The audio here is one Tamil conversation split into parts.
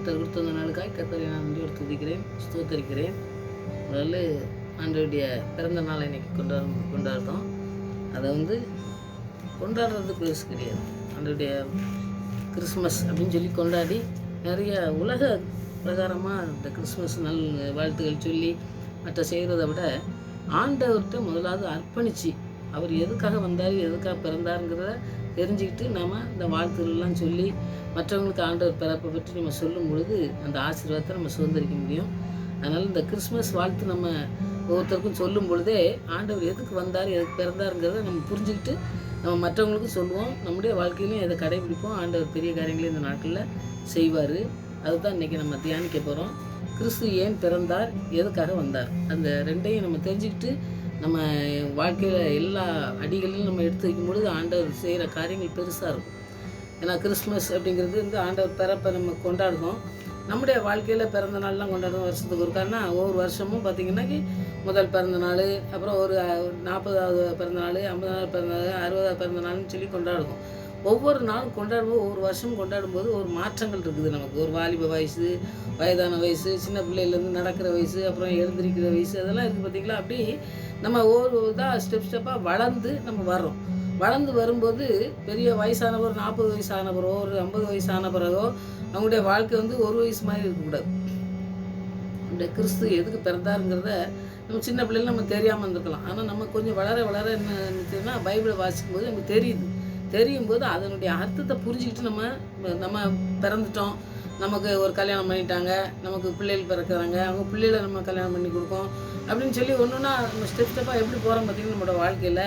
கர்த்தர் கொடுத்த அந்த நாளுக்காய் கர்த்தரை நான் நன்றியோடு துதிக்கிறேன், ஸ்தோத்தரிக்கிறேன். முதல்ல ஆண்டவருடைய பிறந்த நாளை இன்னைக்கு கொண்டாடுறோம். அதை கொண்டாடுறது பெருசு கிடையாது. ஆண்டவருடைய கிறிஸ்மஸ் அப்படின்னு சொல்லி கொண்டாடி நிறைய உலக பிரகாரமாக இந்த கிறிஸ்மஸ் வாழ்த்துக்கள் சொல்லி மற்ற செய்கிறத விட ஆண்டவர்கிட்ட முதலாவது அர்ப்பணித்து அவர் எதுக்காக வந்தார், எதுக்காக பிறந்தாருங்கிறத தெரிஞ்சுக்கிட்டு நாம் இந்த வாழ்த்துக்கள்லாம் சொல்லி மற்றவங்களுக்கு ஆண்டவர் பிறப்பை பற்றி நம்ம சொல்லும் பொழுது அந்த ஆசீர்வாதத்தை நம்ம சுதந்திரிக்க முடியும். அதனால் இந்த கிறிஸ்மஸ் வாழ்த்து நம்ம ஒவ்வொருத்தருக்கும் சொல்லும் பொழுதே ஆண்டவர் எதுக்கு வந்தார், எதுக்கு பிறந்தாருங்கிறத நம்ம புரிஞ்சுக்கிட்டு நம்ம மற்றவங்களுக்கும் சொல்லுவோம். நம்முடைய வாழ்க்கையிலையும் அதை கடைபிடிப்போம். ஆண்டவர் பெரிய காரியங்களையும் இந்த நாட்களில் செய்வார். அதுதான் இன்றைக்கி நம்ம தியானிக்க போகிறோம். கிறிஸ்து ஏன் பிறந்தார், எதுக்காக வந்தார், அந்த ரெண்டையும் நம்ம தெரிஞ்சுக்கிட்டு நம்ம வாழ்க்கையில் எல்லா அடிகளிலும் நம்ம எடுத்து வைக்கும் பொழுது ஆண்டவர் செய்கிற காரியங்கள் பெருசாக இருக்கும். ஏன்னா கிறிஸ்மஸ் அப்படிங்கிறது ஆண்டவர் பிறப்பை நம்ம கொண்டாடுறோம். நம்முடைய வாழ்க்கையில் பிறந்த நாள்லாம் கொண்டாடுறோம். வருஷத்துக்கு ஒருக்காருனா ஒவ்வொரு வருஷமும் பார்த்திங்கன்னாக்கி முதல் பிறந்த நாள், அப்புறம் ஒரு 40வது பிறந்த நாள், 50வது பிறந்த நாள், 60வது பிறந்த நாள்னு சொல்லி கொண்டாடுவோம். ஒவ்வொரு நாளும் கொண்டாடும்போது ஒவ்வொரு வருஷமும் கொண்டாடும்போது ஒரு மாற்றங்கள் இருக்குது. நமக்கு ஒரு வாலிப வயசு, வயதான வயசு, சின்ன பிள்ளையிலேருந்து நடக்கிற வயசு, அப்புறம் எழுந்திருக்கிற வயசு, அதெல்லாம் இருக்குது பார்த்திங்களா. அப்படி நம்ம ஒவ்வொரு இதாக ஸ்டெப்பாக வளர்ந்து நம்ம வர்றோம். வளர்ந்து வரும்போது பெரிய வயசானவர் 40 வயசானவரோ ஒரு 50 வயசான பிறகோ அவங்களுடைய வாழ்க்கை ஒரு வயசு மாதிரி இருக்கக்கூடாது. இந்த கிறிஸ்து எதுக்கு பிறந்தாருங்கிறத நம்ம சின்ன பிள்ளைல நம்ம தெரியாமல் இருந்திருக்கலாம். ஆனால் நம்ம கொஞ்சம் வளர வளர என்ன பைபிளை வாசிக்கும் போது நமக்கு தெரியும் போது அதனுடைய அர்த்தத்தை புரிஞ்சுக்கிட்டு நம்ம பிறந்துட்டோம், நமக்கு ஒரு கல்யாணம் பண்ணிட்டாங்க, நமக்கு பிள்ளைகள் பிறக்கிறாங்க, அவங்க பிள்ளைகளை நம்ம கல்யாணம் பண்ணி கொடுக்கோம் அப்படின்னு சொல்லி ஒன்றுன்னா நம்ம ஸ்டெப்பாக எப்படி போகிறோம் பார்த்திங்கன்னா நம்மளோட வாழ்க்கையில்.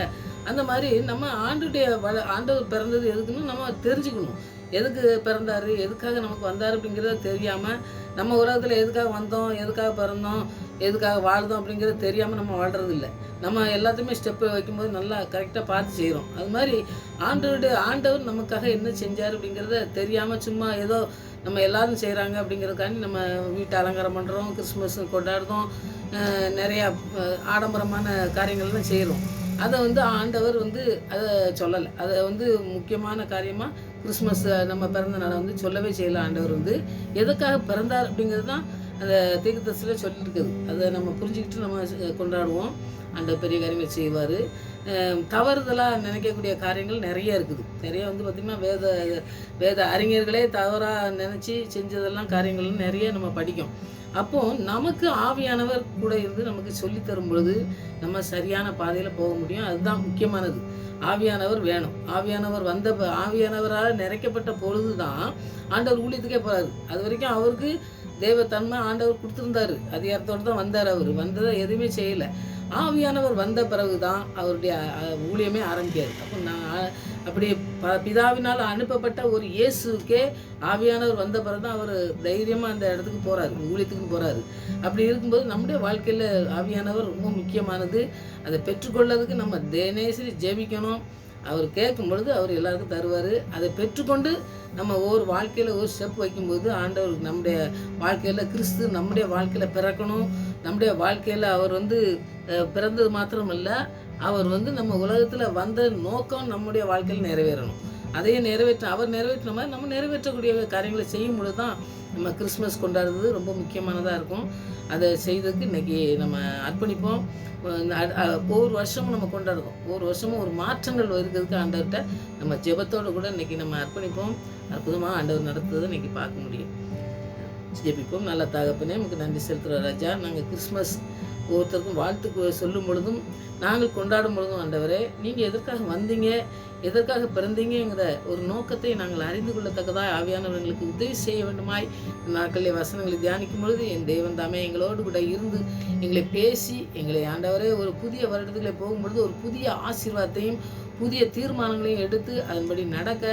அந்த மாதிரி நம்ம ஆண்டவர் பிறந்தது எதுக்குன்னு நம்ம தெரிஞ்சுக்கணும். எதுக்கு பிறந்தார், எதுக்காக நமக்கு வந்தார் அப்படிங்கிறத தெரியாமல் நம்ம உலகத்தில் எதுக்காக வந்தோம், எதுக்காக பிறந்தோம், எதுக்காக வாழ்ந்தோம் அப்படிங்கிறது தெரியாமல் நம்ம வாழ்கிறது இல்லை. நம்ம எல்லாத்தையுமே ஸ்டெப்பு வைக்கும்போது நல்லா கரெக்டாக பார்த்து செய்கிறோம். அது மாதிரி ஆண்டவர் நமக்காக என்ன செஞ்சார் அப்படிங்கிறத தெரியாமல் சும்மா ஏதோ நம்ம எல்லோரும் செய்கிறாங்க அப்படிங்கிறதுக்காண்டி நம்ம வீட்டை அலங்காரம் பண்ணுறோம், கிறிஸ்மஸ் கொண்டாடுறோம், நிறையா ஆடம்பரமான காரியங்கள்லாம் செய்கிறோம். அதை ஆண்டவர் அதை சொல்லலை. அதை முக்கியமான காரியமாக கிறிஸ்மஸ் நம்ம பிறந்த நாளை சொல்லவே செய்யலை. ஆண்டவர் எதுக்காக பிறந்தார் அப்படிங்கிறது தான் அந்த தீர்க்கதரிசியில் சொல்லியிருக்குது. அதை நம்ம புரிஞ்சுக்கிட்டு நம்ம கொண்டாடுவோம். ஆண்டவர் பெரிய காரியங்கள் செய்வார். தவறுதலாக நினைக்கக்கூடிய காரியங்கள் நிறைய இருக்குது. நிறைய பார்த்திங்கன்னா வேத அறிஞர்களே தவறாக நினச்சி செஞ்சதெல்லாம் காரியங்கள்லாம் நிறைய நம்ம படிக்கும். அப்போது நமக்கு ஆவியானவர் கூட இருந்து நமக்கு சொல்லித்தரும் பொழுது நம்ம சரியான பாதையில் போக முடியும். அதுதான் முக்கியமானது. ஆவியானவர் வேணும். ஆவியானவரால் நிறைக்கப்பட்ட பொழுது தான் ஆண்டவர் ஊழியத்துக்கே போகிறாரு. அது வரைக்கும் அவருக்கு தேவத்தன்மை ஆண்டவர் கொடுத்துருந்தாரு. அதிகாரத்தோடு தான் வந்தார். அவர் வந்ததை எதுவுமே செய்யலை. ஆவியானவர் வந்த பிறகு தான் அவருடைய ஊழியமே ஆரம்பிக்காது. அப்போ அப்படி பிதாவினால் அனுப்பப்பட்ட ஒரு இயேசுக்கே ஆவியானவர் வந்த பிறகு தான் அவர் தைரியமாக அந்த இடத்துக்கு போகிறாரு, ஊழியத்துக்கு போகிறாரு. அப்படி இருக்கும்போது நம்முடைய வாழ்க்கையில் ஆவியானவர் ரொம்ப முக்கியமானது. அதை பெற்றுக்கொள்ளதுக்கு நம்ம தினேசரி ஜெபிக்கணும். அவர் கேட்கும் பொழுது அவர் எல்லாருக்கும் தருவார். அதை பெற்றுக்கொண்டு நம்ம ஒவ்வொரு வாழ்க்கையில் ஒரு ஸ்டெப் வைக்கும்போது ஆண்டவர் நம்முடைய வாழ்க்கையில் கிறிஸ்து நம்முடைய வாழ்க்கையில் பிறக்கணும். நம்முடைய வாழ்க்கையில் அவர் பிறந்தது மாத்திரமல்ல, அவர் நம்ம உலகத்தில் வந்த நோக்கம் நம்முடைய வாழ்க்கையில் நிறைவேறணும். அதையே அவர் நிறைவேற்றின மாதிரி நம்ம நிறைவேற்றக்கூடிய காரியங்களை செய்யும் பொழுது தான் நம்ம கிறிஸ்மஸ் கொண்டாடுறது ரொம்ப முக்கியமானதாக இருக்கும். அதை செய்ததுக்கு இன்றைக்கி நம்ம அர்ப்பணிப்போம். ஒவ்வொரு வருஷமும் நம்ம கொண்டாடுறோம். ஒவ்வொரு வருஷமும் ஒரு மாற்றங்கள் இருக்கிறதுக்கு ஆண்டவர்கிட்ட நம்ம ஜெபத்தோடு கூட இன்றைக்கி நம்ம அர்ப்பணிப்போம். அற்புதமாக ஆண்டவர் நடத்துறதை இன்றைக்கி பார்க்க முடியும். ஜெபிப்போம். நல்ல தகப்பனே, நமக்கு நன்றி செலுத்துகிற ராஜா. நாங்கள் கிறிஸ்மஸ் ஒவ்வொருத்தருக்கும் வாழ்த்து சொல்லும் பொழுதும் நாங்கள் கொண்டாடும் பொழுதும் ஆண்டவரே, நீங்கள் எதற்காக வந்தீங்க, எதற்காக பிறந்தீங்கிற ஒரு நோக்கத்தை நாங்கள் அறிந்து கொள்ளத்தக்கதாக ஆவியானவர்களுக்கு உதவி செய்ய வேண்டுமாய் நாட்களிலே வசனங்களை தியானிக்கும் பொழுது என் தேவன் தாமே எங்களோடு கூட இருந்து எங்களை பேசி எங்களை ஆண்டவரே ஒரு புதிய வருடத்துக்குள்ளே போகும்பொழுது ஒரு புதிய ஆசீர்வாதத்தையும் புதிய தீர்மானங்களையும் எடுத்து அதன்படி நடக்க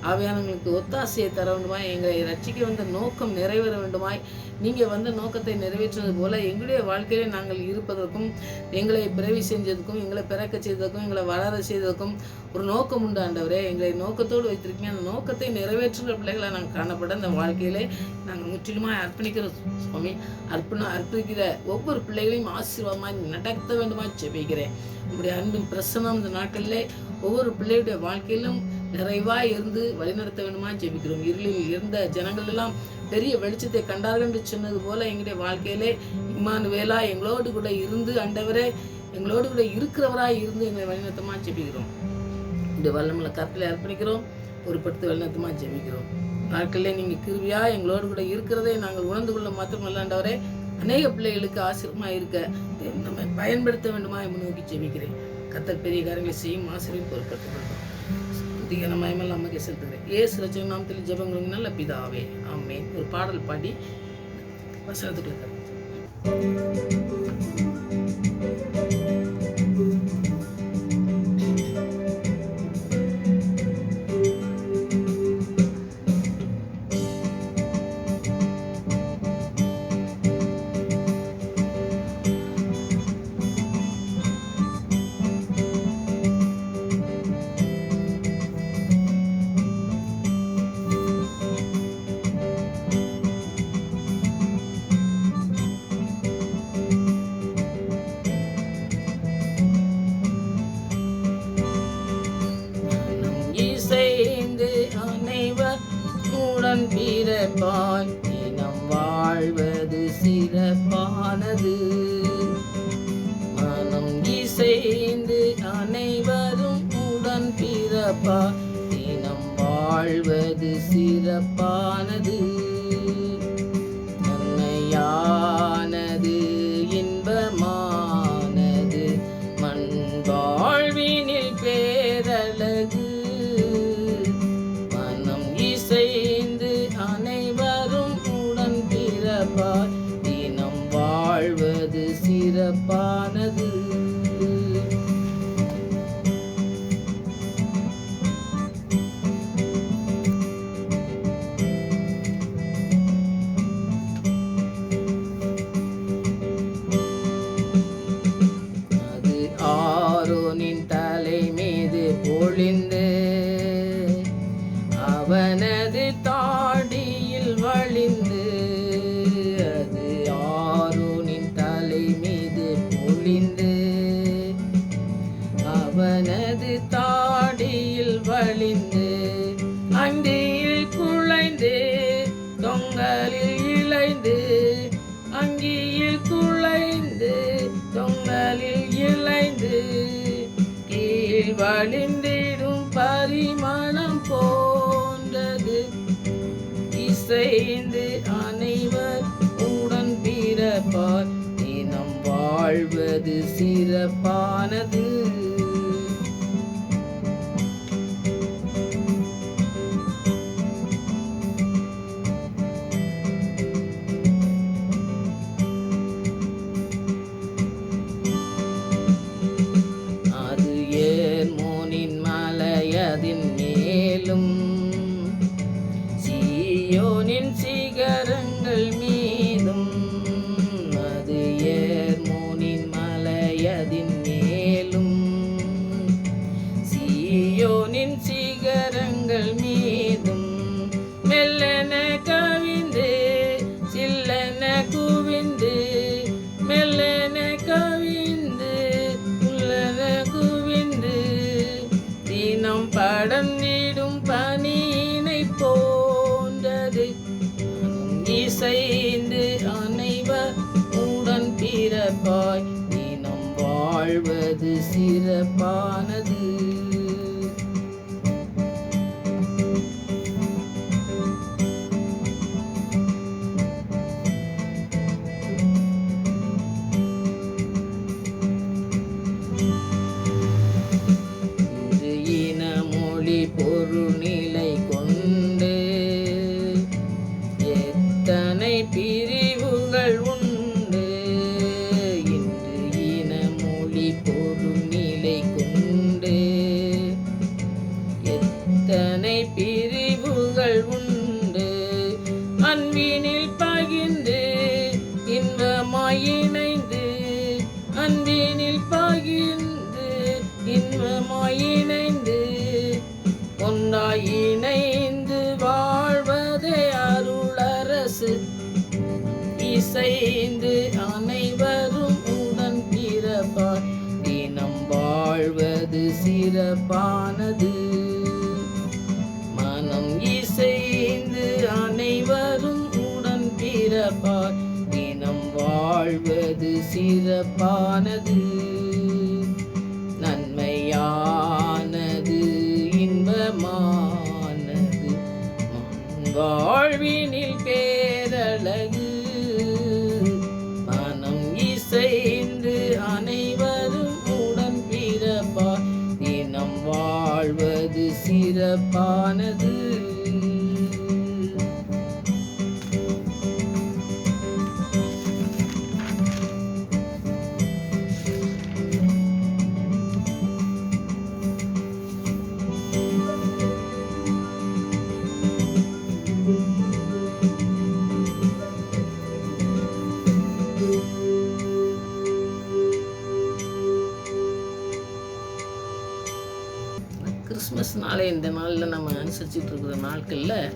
ஆவியானவர்களுக்கு ஒத்தாசையை தர வேண்டுமாய், எங்களை ரட்சிக்க வந்த நோக்கம் நிறைவேற வேண்டுமாய், நீங்கள் வந்த நோக்கத்தை நிறைவேற்றுவது போல எங்களுடைய வாழ்க்கையிலே நாங்கள் இருப்பதற்கும், எங்களை பிறவி செஞ்சதுக்கும், எங்களை பிறக்க செய்ததுக்கும், எங்களை வளர செய்ததுக்கும் ஒரு நோக்கம் உண்டு ஆண்டவரே. எங்களை நோக்கத்தோடு வைத்திருக்கீங்க. அந்த நோக்கத்தை நிறைவேற்றுகிற பிள்ளைகளை நாங்கள் காணப்பட அந்த வாழ்க்கையிலே நாங்கள் முற்றிலுமாக அர்ப்பணிக்கிறோம் சுவாமி. அர்ப்பணிக்கிற ஒவ்வொரு பிள்ளைகளையும் ஆசீர்வாதமாய் நடத்த வேண்டுமாய் ஜெபிக்கிறேன். உங்களுடைய அன்பின் பிரசன்னம் இந்த நாட்களிலே ஒவ்வொரு பிள்ளையுடைய வாழ்க்கையிலும் நிறைவாக இருந்து வழிநடத்த வேண்டுமா ஜெபிக்கிறோம். இருளில் இருந்த ஜனங்கள் எல்லாம் பெரிய வெளிச்சத்தை கண்டார்கள் என்று சொன்னது போல எங்களுடைய வாழ்க்கையிலே இம்மானுவேலா எங்களோடு கூட இருந்து ஆண்டவரே எங்களோடு கூட இருக்கிறவராய் இருந்து எங்களை வழிநடத்தமாக ஜெபிக்கிறோம். இந்த வல்லமுள்ள கருத்தில் அர்ப்பணிக்கிறோம். பொறுப்படுத்த வழிநடத்தமாக ஜெபிக்கிறோம். நாட்களிலே நீங்கள் கிருபியா எங்களோடு கூட இருக்கிறதை நாங்கள் உணர்ந்து கொள்ள மாத்திரமல்ல ஆண்டவரே, அநேக பிள்ளைகளுக்கு ஆசீர்வாதமாக இருக்க நம்ம பயன்படுத்த வேண்டுமா முன்னோக்கி ஜெபிக்கிறேன். கர்த்தர் பெரிய காரியங்களை செய்யும் ஆசிரியர் பொறுப்படுத்தப்பட்டோம். புதிய மயமெல்லாம் நமக்கு செலுத்துகிறேன். ஏசு ரட்சகர் நாமத்தில் ஜெபங்களுங்க நல்ல பிதாவே, ஆமென். ஒரு பாடல் பாடி வசனத்துக்குள்ள அனைவருடன் பிறப்பாய் தினம் வாழ்வது சிறப்பானது. மனம் இசைந்து அனைவரும் உடன் பிறப்பாய் தினம் வாழ்வது சிறப்பானது. நன்மையானது இன்பமானது மண் வாழ்வினில் பேரழகு. இசைந்து அனைவரும் உடன் பிறப்பாய் தினம் வாழ்வது சிறப்பானது. அது ஆரோனின் தலை மீது பொழிந்து அவனது தாடியில் வழிந்து. அது ஆரோனின் தலை மீது பொழிந்து அவனது தாடியில் வழிந்து. அங்கியில் குழைந்து தொங்கலில் இழைந்து. அங்கியில் குழைந்து தொங்கலில் இழைந்து. கீழ் வழிந்திடும் பரிமளம் போன்றது. இசைந்து அனைவர் உடன் பிறப்பார் தினம் வாழ்வது சிறப்பானது. அது ஏர்மோனின் மலையதின் மேலும் சீயோனின் சிகரங்கள் மீதும். அது ஏர்மோனின் மலையதின் மேலும் சீயோனின் சிகரங்கள் மீதும். மெல்லென கவிந்து சில்லென குவிந்து. மெல்லென கவிந்து உள்ளென குவிந்து. தினம் படர்ந்திடும் பனியினை போன்றது. இசைந்து அனைவர் உடன் பிறப்பாய் தினம் வாழ்வது சிறப்பானது. பொருநிலை கொண்டு எத்தனை பிரிவுகள் உண்டு. இன்று இன மொழி பொருநிலை கொண்டு எத்தனை பிரிவுகள் உண்டு. அன்பினில் பகிர்ந்து இன்பமாய் இணைந்து. அன்பினில் பகிர்ந்து இன்பமாய் இணைந்து. ஒன்றாய் இணைந்து வாழ்வதே அருளரசு. இசைந்து அனைவரும் உடன் பிறப்பாய் தினம் வாழ்வது சிறப்பானது. மனம் இசைந்து அனைவரும் பிறப்பார். தினம் வாழ்வது சிறப்பானது, நன்மையானது, இன்பமானது, வாழ்வினில் பேரழகு. மனம் இசைந்து அனைவரும் உடன் பிறப்பார். தினம் வாழ்வது சிறப்பானது. கிறிஸ்மஸ் நாளை இந்த நாளில் நம்ம அனுசரிச்சுட்டு இருக்கிற நாட்களில்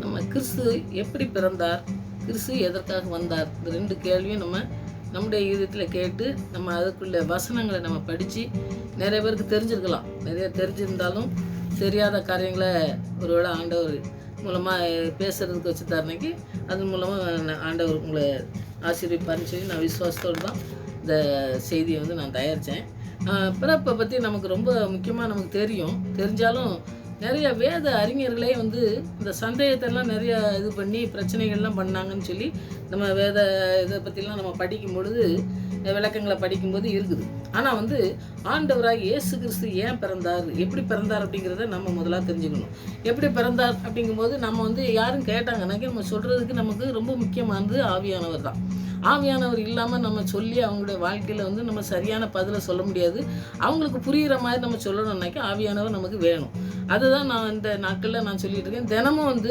நம்ம கிறிஸ்து எப்படி பிறந்தார், கிறிஸ்து எதற்காக வந்தார், இந்த 2 கேள்வியும் நம்முடைய இதயத்தில் கேட்டு நம்ம அதுக்குள்ள வசனங்களை நம்ம படித்து நிறைய பேருக்கு தெரிஞ்சிருக்கலாம். நிறைய தெரிஞ்சிருந்தாலும் தெரியாத காரியங்களை ஒருவேளை ஆண்டவர் மூலமாக பேசுகிறதுக்கு வச்சு தரணைக்கு அதன் மூலமாக ஆண்டவர் உங்களை ஆசீர்வதிப்பார்னு சொல்லி நான் விசுவாசத்தோடு தான் இந்த செய்தியை நான் தயாரித்தேன். பிறப்பை பற்றி நமக்கு ரொம்ப முக்கியமாக நமக்கு தெரிஞ்சாலும் நிறைய வேத அறிஞர்களே இந்த சந்தேகத்தெல்லாம் நிறைய இது பண்ணி பிரச்சனைகள்லாம் பண்ணாங்கன்னு சொல்லி நம்ம வேத இதை பற்றிலாம் நம்ம படிக்கும் பொழுது விளக்கங்களை படிக்கும்போது இருக்குது. ஆனால் ஆண்டவராக இயேசு கிறிஸ்து ஏன் பிறந்தார், எப்படி பிறந்தார் அப்படிங்கிறத நம்ம முதலாக தெரிஞ்சுக்கணும். எப்படி பிறந்தார் அப்படிங்கும்போது நம்ம யாரும் கேட்டாங்கன்னாக்கி நம்ம சொல்கிறதுக்கு நமக்கு ரொம்ப முக்கியமானது ஆவியானவர் தான். ஆவியானவர் இல்லாமல் நம்ம சொல்லி அவங்களுடைய வாழ்க்கையில் நம்ம சரியான பதிலை சொல்ல முடியாது. அவங்களுக்கு புரிகிற மாதிரி நம்ம சொல்லணும்னாக்கி ஆவியானவர் நமக்கு வேணும். அதுதான் நான் இந்த நாட்களில் நான் சொல்லிகிட்டு இருக்கேன். தினமும்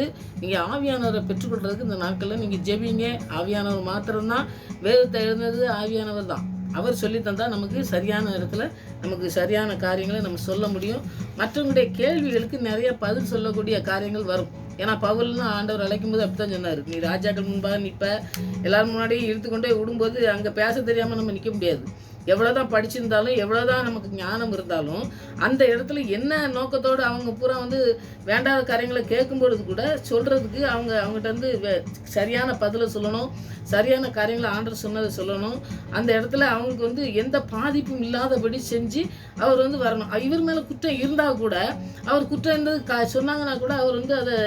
நீங்கள் ஆவியானவரை பெற்றுக்கொள்றதுக்கு இந்த நாட்களில் நீங்கள் ஜெபிங்க. ஆவியானவர் மாத்திரம்தான், வேதத்தை எழுதுனது ஆவியானவர் தான். அவர் சொல்லி தந்தால் நமக்கு சரியான இடத்துல நமக்கு சரியான காரியங்களை நம்ம சொல்ல முடியும். மற்றவங்களுடைய கேள்விகளுக்கு நிறைய பதில் சொல்லக்கூடிய காரியங்கள் வரும். ஏன்னா பவுல்னு ஆண்டவர் அழைக்கும் போது அப்படித்தான் சொன்னார், நீ ராஜாக்கள் முன்பாக நிற்ப, எல்லாரும் முன்னாடியும் இழுத்துக்கொண்டே விடும்போது அங்கே பேச தெரியாமல் நம்ம நிற்க முடியாது. எவ்வளோதான் படிச்சிருந்தாலும் எவ்வளோதான் நமக்கு ஞானம் இருந்தாலும் அந்த இடத்துல என்ன நோக்கத்தோடு அவங்க பூரா வேண்டாத காரியங்களை கேட்கும்பொழுது கூட சொல்கிறதுக்கு அவங்ககிட்ட சரியான பதிலை சொல்லணும், சரியான காரியங்களை ஆண்டவர் சொன்னதை சொல்லணும். அந்த இடத்துல அவங்களுக்கு எந்த பாதிப்பும் இல்லாதபடி செஞ்சு அவர் வரணும். இவர் மேலே குற்றம் இருந்தால் கூட அவர் குற்றம் இருந்தது சொன்னாங்கன்னா கூட அவர் அதை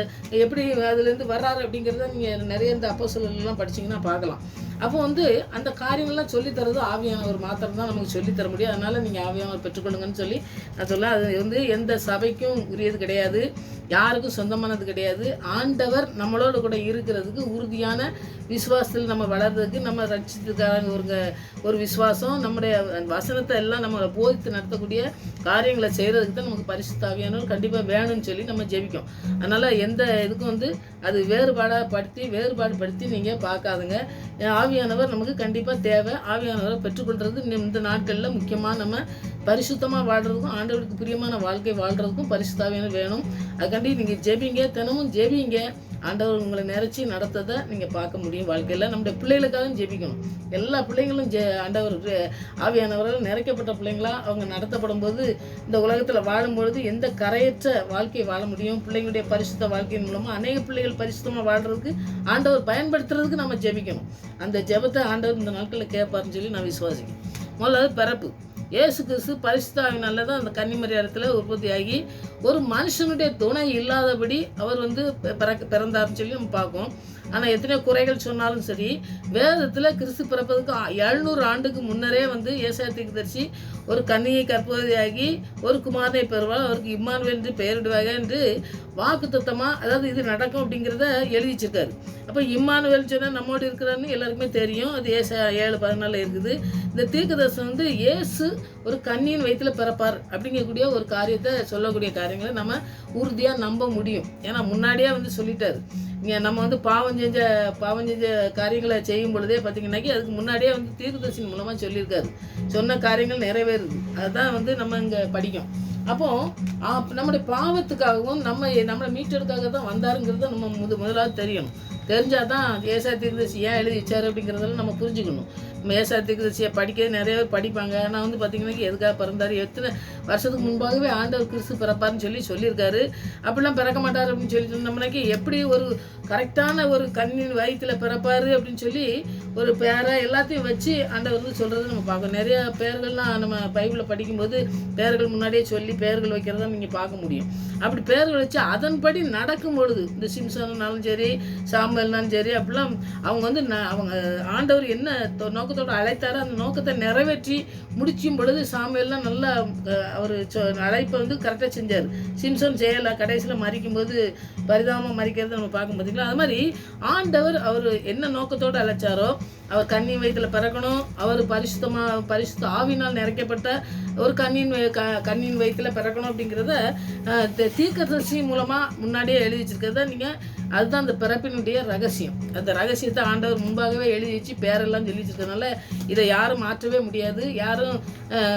எப்படி அதுலேருந்து வர்றாரு அப்படிங்கிறத நீங்கள் நிறைய இந்த அப்போஸ்தலர்கள்லாம் படிச்சிங்கன்னா பார்க்கலாம். அப்போ அந்த காரியங்கள்லாம் சொல்லித்தரது ஆவியானவர் மாத்திரம்தான் நமக்கு சொல்லித்தர முடியும். அதனால் நீங்கள் ஆவியானவர் பெற்றுக்கொள்ளுங்கன்னு சொல்லி நான் சொல்ல. அது எந்த சபைக்கும் உரியது கிடையாது, யாருக்கும் சொந்தமானது கிடையாது. ஆண்டவர் நம்மளோட கூட இருக்கிறதுக்கு, உறுதியான விசுவாசத்தில் நம்ம வளர்றதுக்கு, நம்ம ரட்சித்துக்காக ஒரு விசுவாசம், நம்முடைய வசனத்தை எல்லாம் நம்மளை போதித்து நடத்தக்கூடிய காரியங்களை செய்கிறதுக்கு தான் நமக்கு பரிசுத்த ஆவியானவர் கண்டிப்பாக வேணும்னு சொல்லி நம்ம ஜெபிக்கும். அதனால் எந்த இதுக்கும் அது வேறுபாடுபடுத்தி நீங்கள் பார்க்காதுங்க. ஆவியானவர் நமக்கு கண்டிப்பாக தேவை. ஆவியானவரை பெற்றுக்கொள்கிறது இந்த நாட்களில் முக்கியமாக நம்ம பரிசுத்தமாக வாழ்கிறதுக்கும் ஆண்டவருக்கு பிரியமான வாழ்க்கை வாழ்கிறதுக்கும் பரிசுத்த ஆவியானவர் வேணும். அதுக்காண்டி நீங்கள் ஜெபிங்க, தினமும் ஜெபிங்க. ஆண்டவர் உங்களை நிறைச்சி நடத்ததை நீங்கள் பார்க்க முடியும் வாழ்க்கையில். நம்முடைய பிள்ளைகளுக்காகவும் ஜெபிக்கணும். எல்லா பிள்ளைங்களும் ஆண்டவர் ஆவியானவரால் நிறைக்கப்பட்ட பிள்ளைங்களாக அவங்க நடத்தப்படும் போது இந்த உலகத்தில் வாழும்பொழுது எந்த கரையற்ற வாழ்க்கையை வாழ முடியும். பிள்ளைங்களுடைய பரிசுத்த வாழ்க்கையின் மூலமாக அநேக பிள்ளைகள் பரிசுத்தமாக வாழ்கிறதுக்கு ஆண்டவர் பயன்படுத்துறதுக்கு நம்ம ஜெபிக்கணும். அந்த ஜெபத்தை ஆண்டவர் இந்த நாட்களில் கேட்பாருன்னு சொல்லி நான் விசுவாசிக்கிறேன். முதல்ல பிறப்பு. இயேசு கிறிஸ்து பரிசுத்த ஆவியினால தான் அந்த கன்னிமரியாதத்தில் உற்பத்தியாகி ஒரு மனுஷனுடைய துணை இல்லாதபடி அவர் பிறந்தார்னு சொல்லி நம்ம பார்ப்போம். ஆனால் எத்தனையோ குறைகள் சொன்னாலும் சரி, வேதத்தில் கிறிஸ்து பிறப்பதுக்கு 700 ஆண்டுக்கு முன்னரே ஏசாயா தீர்க்கதரிசி ஒரு கன்னியை கற்பவதியாகி ஒரு குமாரனை பெறுவாள், அவருக்கு இம்மானுவேல் என்று பெயரிடுவாங்க என்று வாக்குத்தத்தமாக, அதாவது இது நடக்கும் அப்படிங்கிறத எழுதி வச்சிருக்காரு. அப்போ இம்மானுவேல் சொன்னால் நம்மோடு இருக்கிறான்னு எல்லாருக்குமே தெரியும். அது ஏசாயா 7:14 இருக்குது. இந்த தீர்க்கதரிசனம் இயேசு ஒரு கன்னியின் வயிற்றில் பிறப்பார் அப்படிங்கக்கூடிய ஒரு காரியத்தை சொல்லக்கூடிய காரியங்களை நம்ம உறுதியாக நம்ப முடியும். ஏன்னா முன்னாடியே சொல்லிட்டாரு. இங்கே நம்ம பாவம் செஞ்ச காரியங்களை செய்யும் பொழுதே பார்த்தீங்கன்னாக்கி அதுக்கு முன்னாடியே தீர்க்கதரிசனம் மூலமாக சொல்லியிருக்காரு. சொன்ன காரியங்கள் நிறைவேறுது. அதுதான் நம்ம இங்கே படிக்கும். அப்போது நம்முடைய பாவத்துக்காகவும் நம்மளை மீட்டெடுக்காக தான் வந்தாருங்கிறத நம்ம முதலாவது தெரியணும். தெரிஞ்சால் தான் ஏசாயா தீர்க்கதரிசி ஏன் எழுதி வச்சார் அப்படிங்கிறதெல்லாம் நம்ம புரிஞ்சுக்கணும். நம்ம ஏசாயா தீர்க்கதரிசியை படிக்க நிறைய பேர் படிப்பாங்க. ஆனால் வந்து பார்த்திங்கன்னா எதுக்காக பிறந்தார், எத்தனை வருஷத்துக்கு முன்பாகவே ஆண்டவர் கிறிஸ்து பிறப்பார்னு சொல்லியிருக்காரு. அப்படிலாம் பிறக்க மாட்டார் அப்படின்னு சொல்லி சொன்னோம்னாக்கி எப்படி ஒரு கரெக்டான ஒரு கண்ணின் வயிற்றில் பிறப்பார் அப்படின்னு சொல்லி ஒரு பேரை எல்லாத்தையும் வச்சு ஆண்டவர் வந்து சொல்கிறது நம்ம பார்க்கணும். நிறைய பேர்கள்லாம் நம்ம பைபிளில் படிக்கும்போது பேர்கள் முன்னாடியே சொல்லி பேர்கள் வைக்கிறத நீங்கள் பார்க்க முடியும். அப்படி பேர்கள் வச்சு அதன்படி நடக்கும் பொழுது இந்த சிம்சன்னாலும் சரி சாமுவேல்னாலும் சரி அப்படிலாம் அவங்க வந்து அவங்க ஆண்டவர் என்ன நோக்கத்தோடு அழைத்தாரோ அந்த நோக்கத்தை நிறைவேற்றி முடிச்சும் பொழுது சாமுவேல்லாம் நல்லா அவர் அழைப்பை வந்து கரெக்டாக செஞ்சார். சிம்சன் செய்யலை, கடைசியில் மறிக்கும்போது பரிதாபமாக மறிக்கிறத நம்ம பார்க்க பார்த்தீங்களா. அது மாதிரி ஆண்டவர் அவர் என்ன நோக்கத்தோடு அழைச்சாரோ, அவர் கன்னியின் வயிற்றில் பிறக்கணும், அவர் பரிசுத்த ஆவினால் நிறைக்கப்பட்ட ஒரு கன்னியின் வயிற்றில் பிறக்கணும் அப்படிங்கிறத தீர்க்கதரிசி மூலமாக முன்னாடியே எழுதி வச்சிருக்கிறத நீங்கள் அதுதான் அந்த பிறப்பினுடைய ரகசியம். அந்த ரகசியத்தை ஆண்டவர் முன்பாகவே எழுதி வச்சு பேரெல்லாம் சொல்லி வச்சிருக்கிறதுனால இதை யாரும் மாற்றவே முடியாது. யாரும்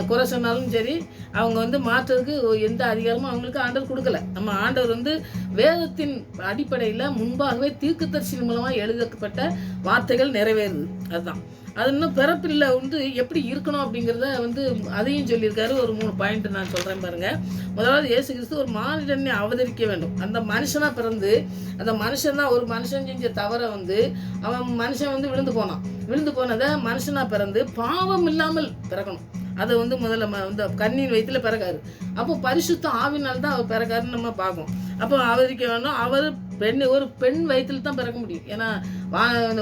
குறை சொன்னாலும் சரி அவங்க வந்து மாற்றுறதுக்கு எந்த அதிகாரமும் அவங்களுக்கு ஆண்டவர் கொடுக்கல. நம்ம ஆண்டவர் வந்து வேதத்தின் அடிப்படையில் முன்பாகவே தீர்க்கதரிசி மூலமாக எழுதப்பட்ட வார்த்தைகள் நிறைவேறுது. அதுதான் அது இன்னும் பிறப்பில் வந்து எப்படி இருக்கணும் அப்படிங்கிறத வந்து அதையும் சொல்லியிருக்காரு. ஒரு 3 பாயிண்ட் நான் சொல்கிறேன் பாருங்கள். முதலாவது இயேசு கிறிஸ்து ஒரு மானிடனை அவதரிக்க வேண்டும். அந்த மனுஷனாக பிறந்து அந்த மனுஷன் தான் ஒரு மனுஷன் செஞ்ச தவறை வந்து மனுஷன் வந்து விழுந்து போனதை மனுஷனாக பிறந்து பாவம் இல்லாமல் பிறக்கணும். அதை வந்து முதல்ல வந்து கண்ணின் வயிற்றில் பிறக்காரு. அப்போ பரிசுத்த ஆவினால் தான் அவர் பிறக்காருன்னு நம்ம பார்ப்போம். அப்போ அவதரிக்க வேண்டும். அவர் ஒரு பெண் வயிற்றில் தான் பிறக்க முடியும். ஏன்னா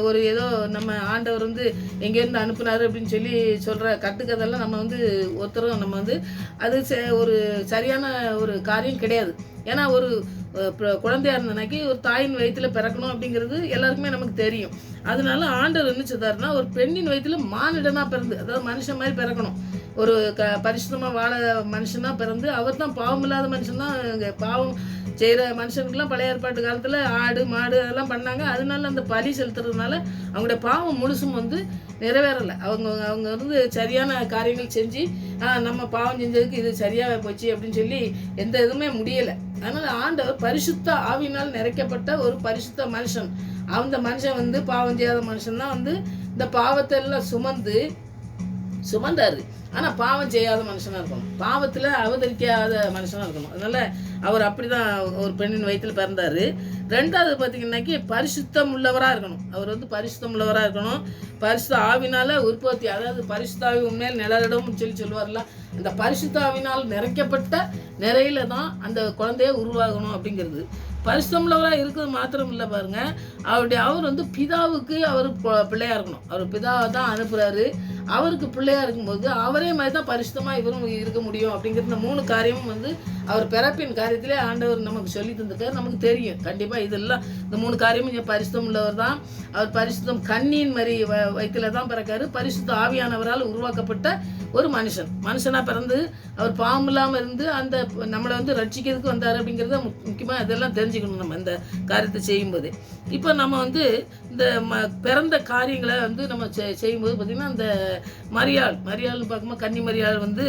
ஒரு ஏதோ நம்ம ஆண்டவர் வந்து எங்கேருந்து அனுப்புனார் அப்படின்னு சொல்லி சொல்கிற கட்டுக்கதெல்லாம் நம்ம வந்து ஒருத்தரும் நம்ம வந்து அது ஒரு சரியான ஒரு காரியம் கிடையாது. ஏன்னா ஒரு குழந்தையாக இருந்தனாக்கி ஒரு தாயின் வயிற்றில் பிறக்கணும் அப்படிங்கிறது எல்லாருக்குமே நமக்கு தெரியும். அதனால ஆண்டவர் என்ன செய்தாருன்னா ஒரு பெண்ணின் வயிற்றில் மானிடனாக பிறந்து, அதாவது மனுஷன் மாதிரி பிறக்கணும். ஒரு பரிசுத்தமாக வாழ மனுஷனாக பிறந்து அவர் தான் பாவம் இல்லாத மனுஷன் தான். பாவம் செய்கிற மனுஷனுக்கெல்லாம் பழைய ஏற்பாட்டு காலத்தில் ஆடு மாடு அதெல்லாம் பண்ணாங்க. அதனால அந்த பலி செலுத்துறதுனால அவங்களுடைய பாவம் முழுசும் வந்து நிறைவேறலை. அவங்க வந்து சரியான காரியங்கள் செஞ்சு நம்ம பாவம் செஞ்சதுக்கு இது சரியாக போச்சு அப்படின்னு சொல்லி எந்த இதுவுமே முடியலை. அதனால் ஆண்டவர் பரிசுத்த ஆவியினால் நிறைக்கப்பட்ட ஒரு பரிசுத்த மனுஷன். அந்த மனுஷன் வந்து பாவம் செய்யாத மனுஷன் தான் வந்து இந்த பாவத்தை எல்லாம் சுமந்தாரு. ஆனால் பாவம் செய்யாத மனுஷனாக இருக்கணும், பாவத்தில் அவதரிக்காத மனுஷனாக இருக்கணும். அதனால் அவர் அப்படி தான் ஒரு பெண்ணின் வயிற்றில் பிறந்தார். ரெண்டாவது பார்த்திங்கன்னாக்கி பரிசுத்தம் உள்ளவராக இருக்கணும். அவர் வந்து பரிசுத்தம் உள்ளவராக இருக்கணும். பரிசுத்த ஆவினால் உற்பத்தி, அதாவது பரிசுத்த ஆவி உண்மையில் நிழலிடம்னு சொல்லுவார்ல, அந்த பரிசுத்த ஆவினால் நிறைக்கப்பட்ட நிறையில தான் அந்த குழந்தைய உருவாகணும் அப்படிங்கிறது. பரிசுத்தமுள்ளவராக இருக்கிறது மாத்திரம் இல்லை பாருங்க, அவர் வந்து பிதாவுக்கு அவர் பிள்ளையாக இருக்கணும். அவர் பிதாவை தான் அனுப்புகிறாரு. அவருக்கு பிள்ளையாக இருக்கும்போது அவரே மாதிரி தான் பரிசுத்தமாக இவரும் இருக்க முடியும் அப்படிங்கிற இந்த 3 காரியமும் வந்து அவர் பிறப்பின் காரியத்திலே ஆண்டவர் நமக்கு சொல்லி தந்துட்டார். நமக்கு தெரியும் கண்டிப்பாக இதெல்லாம் இந்த 3 காரியமும் இங்கே பரிசுத்தம் உள்ளவர் தான். அவர் பரிசுத்தம் கண்ணியின் மாதிரி வயிற்றில் தான் பிறக்காரு. பரிசுத்த ஆவியானவரால் உருவாக்கப்பட்ட ஒரு மனுஷனாக பிறந்து அவர் பாவம் இல்லாமல் இருந்து அந்த நம்மளை வந்து ரட்சிக்கிறதுக்கு வந்தார் அப்படிங்கிறத முக்கியமாக இதெல்லாம் தெரிஞ்சுக்கணும் நம்ம இந்த காரியத்தை செய்யும்போதே. இப்போ நம்ம வந்து இந்த பிறந்த காரியங்களை வந்து நம்ம செய்யும்போது பார்த்திங்கன்னா இந்த மரியாள்னு பார்க்கும்போது கன்னி மரியாள் வந்து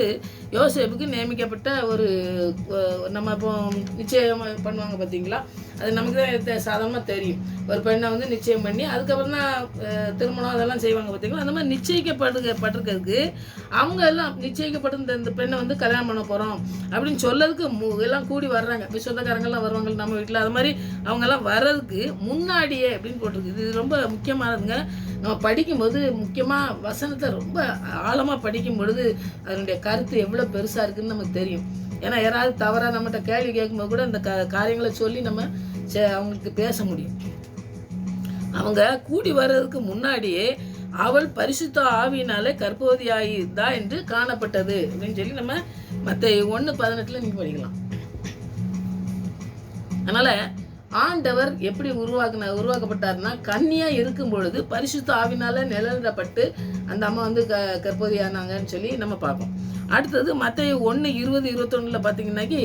யோசேப்புக்கு நியமிக்கப்பட்ட ஒரு நம்ம இப்போ நிச்சயம் பண்ணுவாங்க பார்த்தீங்களா, அது நமக்கு தான் சாதாரணமாக தெரியும். ஒரு பெண்ணை வந்து நிச்சயம் பண்ணி அதுக்கப்புறம் தான் திருமணம் அதெல்லாம் செய்வாங்க பார்த்தீங்களா. அந்த மாதிரி நிச்சயிக்கப்பட்டிருக்கிறதுக்கு அவங்க எல்லாம் நிச்சயிக்கப்பட்டு இந்த பெண்ணை வந்து கல்யாணம் பண்ண போகிறோம் அப்படின்னு சொல்லதுக்கு எல்லாம் கூடி வர்றாங்க. இப்போ சொந்தக்காரங்கள்லாம் வருவாங்க நம்ம வீட்டில். அது மாதிரி அவங்கெல்லாம் வர்றதுக்கு முன்னாடியே அப்படின்னு போட்டிருக்கு. இது ரொம்ப முக்கியமானதுங்க. நம்ம படிக்கும்போது முக்கியமாக வசனத்தை ரொம்ப ஆழமாக படிக்கும் பொழுது அதனுடைய கருத்து எவ்வளோ பெருசாக இருக்குதுன்னு நமக்கு தெரியும். ஏன்னா யாராவது தவறாக நம்மகிட்ட கேள்வி கேட்கும்போது கூட இந்த காரியங்களை சொல்லி நம்ம அவங்களுக்கு பேச முடியும். அவங்க கூடி வர்றதுக்கு முன்னாடியே அவள் பரிசுத்த ஆவியினாலே கர்ப்பவதியாயிருந்தா என்று காணப்பட்டது அப்படின்னு சொல்லி நம்ம மத்தேயு 1:18 நீங்கள் படிக்கலாம். அதனால் ஆண்டவர் எப்படி உருவாக்கப்பட்டார்னா கன்னியாக இருக்கும் பொழுது பரிசுத்த ஆவினால நிழலிடப்பட்டு அந்த அம்மா வந்து கர்ப்பவதியானாங்கன்னு சொல்லி நம்ம பார்ப்போம். அடுத்தது மத்தேயு 1:20-21 பார்த்தீங்கன்னாக்கி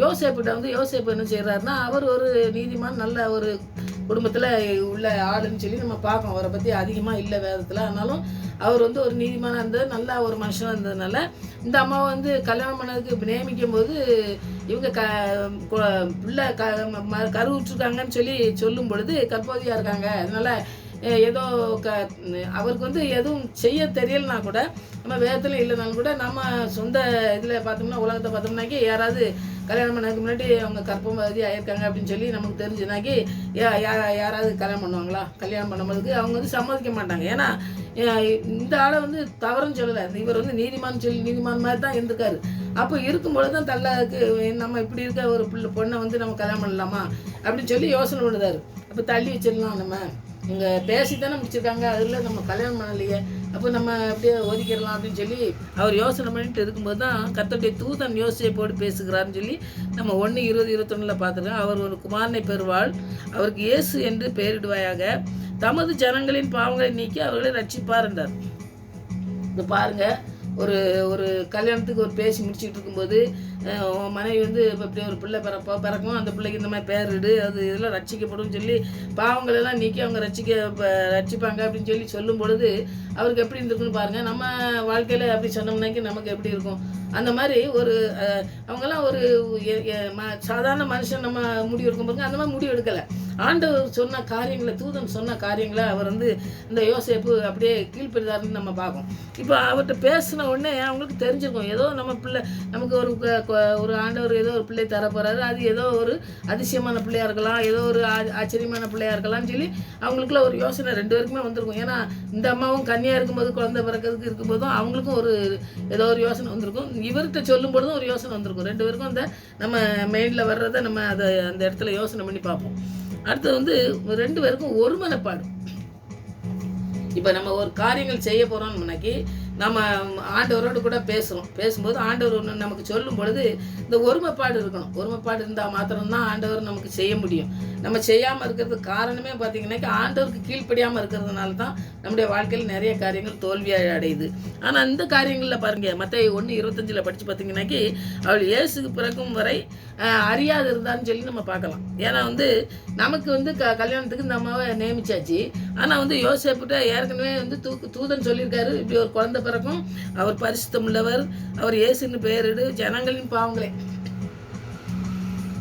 யோசேப்பு என்ன செய்கிறாருன்னா அவர் ஒரு நீதிமான், நல்ல ஒரு குடும்பத்தில் உள்ள ஆளுன்னு சொல்லி நம்ம பார்ப்போம். அவரை பற்றி அதிகமாக இல்லை வேதத்தில். ஆனாலும் அவர் வந்து ஒரு நீதிமானாக இருந்தது, நல்ல ஒரு மனுஷனாக இருந்ததுனால இந்த அம்மாவை வந்து கல்யாணம் பண்ணதுக்கு நியமிக்கும் போது இவங்க பிள்ளை கருவுற்றிருக்காங்கன்னு சொல்லும் பொழுது கர்ப்பவதியாக இருக்காங்க, அதனால் ஏதோ அவருக்கு வந்து எதுவும் செய்ய தெரியலனா கூட, நம்ம வேதத்தில் இல்லைனாலும் கூட நம்ம சொந்த இதில் பார்த்தோம்னா உலகத்தை பார்த்தோம்னாக்கி யாராவது கல்யாணம் பண்ணதுக்கு முன்னாடி அவங்க கர்ப்பவதி ஆகியிருக்காங்க அப்படின்னு சொல்லி நமக்கு தெரிஞ்சுனாக்கி யாராவது கல்யாணம் பண்ணுவாங்களா? கல்யாணம் பண்ணும்போதுக்கு அவங்க வந்து சம்மதிக்க மாட்டாங்க. ஏன்னா இந்த ஆளை வந்து தவறுன்னு சொல்லலை, இவர் வந்து நீதிமான் மாதிரி தான் இருந்திருக்காரு. அப்போ இருக்கும்பொழுது தான் தள்ளாக்கு நம்ம இப்படி இருக்க ஒரு பொண்ணை வந்து நம்ம கல்யாணம் பண்ணலாமா அப்படின்னு சொல்லி யோசனை பண்ணுறாரு. அப்போ தள்ளி வச்சிடலாம், நம்ம இங்கே பேசி தானே முடிச்சிருக்காங்க, அதில் நம்ம கல்யாணம் பண்ணலையே, அப்போ நம்ம அப்படியே ஒதுக்கிடலாம் அப்படின்னு சொல்லி அவர் யோசனை பண்ணிட்டு இருக்கும்போது தான் கர்த்தருடைய தூதன் யோசேப்போடு பேசுகிறார்னு சொல்லி நம்ம 1:20-21 பார்த்துருக்கோம். அவர் ஒரு குமாரனை பெறுவாள், அவருக்கு இயேசு என்று பெயரிடுவாயாக, தமது ஜனங்களின் பாவங்களை நீக்கி அவர்களை ரட்சிப்பார் என்றார். இது பாருங்கள், ஒரு கல்யாணத்துக்கு ஒரு பேசி முடிச்சுக்கிட்டு இருக்கும்போது மனைவி வந்து இப்போ இப்படி ஒரு பிள்ளை பிறக்கும், அந்த பிள்ளைக்கு இந்த மாதிரி பேரிடு, அது இதெல்லாம் ரட்சிக்கப்படும் சொல்லி பாவங்களெல்லாம் நீக்கி அவங்க ரட்சிப்பாங்க அப்படின்னு சொல்லும் பொழுது அவருக்கு எப்படி இருந்திருக்குன்னு பாருங்கள். நம்ம வாழ்க்கையில் அப்படி சொன்னோம்னாக்கி நமக்கு எப்படி இருக்கும்? அந்த மாதிரி அவங்கெல்லாம் ஒரு சாதாரண மனுஷன் நம்ம முடிவு எடுக்கும் பாருங்க, அந்த மாதிரி முடிவு எடுக்கலை. ஆண்டவர் சொன்ன காரியங்களை, தூதன் சொன்ன காரியங்களை அவர் வந்து இந்த யோசேப்பு அப்படியே கீழ்ப்படுதாருன்னு நம்ம பார்ப்போம். இப்போ அவர்கிட்ட பேசின உடனே அவங்களுக்கு தெரிஞ்சிருக்கும், ஏதோ நம்ம பிள்ளை நமக்கு ஒரு ஆண்டவர் ஏதோ ஒரு பிள்ளை தரப்போறாரு, அது ஏதோ ஒரு அதிசயமான பிள்ளையாக இருக்கலாம், ஏதோ ஒரு ஆச்சரியமான பிள்ளையாக இருக்கலாம்னு சொல்லி அவங்களுக்குள்ள ஒரு யோசனை 2 பேருக்குமே வந்திருக்கும். ஏன்னா இந்த அம்மாவும் கன்னியாக இருக்கும்போது குழந்தை பிறக்கிறதுக்கு இருக்கும்போதும் அவங்களுக்கும் ஏதோ ஒரு யோசனை வந்திருக்கும், இவர்கிட்ட சொல்லும் பொழுதும் ஒரு யோசனை வந்திருக்கும். 2 பேருக்கும் அந்த நம்ம மெயினில் வர்றதை நம்ம அந்த இடத்துல யோசனை பண்ணி பார்ப்போம். அடுத்தது வந்து 2 பேருக்கும் ஒரு மனப்பாடு. இப்போ நம்ம ஒரு காரியங்கள் செய்ய போகிறோம்னாக்கி நம்ம ஆண்டவரோடு கூட பேசும்போது ஆண்டவர் ஒன்று நமக்கு சொல்லும் பொழுது இந்த ஒருமைப்பாடு இருக்கணும். ஒருமைப்பாடு இருந்தால் மாத்திரம்தான் ஆண்டவர் நமக்கு செய்ய முடியும். நம்ம செய்யாமல் இருக்கிறதுக்கு காரணமே பார்த்திங்கனாக்கி ஆண்டவருக்கு கீழ்ப்படியாமல் இருக்கிறதுனால தான் நம்முடைய வாழ்க்கையில் நிறைய காரியங்கள் தோல்வியாக அடையுது. ஆனால் இந்த காரியங்களில் பாருங்கள், மத்தேயு 1:25 படித்து பார்த்திங்கனாக்கி அவள் இயேசுக்கு பிறக்கும் வரை அறியாது இருந்தான்னு சொல்லி நம்ம பார்க்கலாம். ஏன்னா வந்து நமக்கு வந்து கல்யாணத்துக்கு இந்த அம்மாவை நியமிச்சாச்சு. ஆனால் வந்து யோசேப்புட்ட ஏற்கனவே வந்து தூதன் சொல்லியிருக்காரு, இப்படி ஒரு குழந்தை பிறக்கும், அவர் பரிசுத்தம் உள்ளவர், அவர் இயேசுன்னு பெயரிடு, ஜனங்களின் பாவங்களை,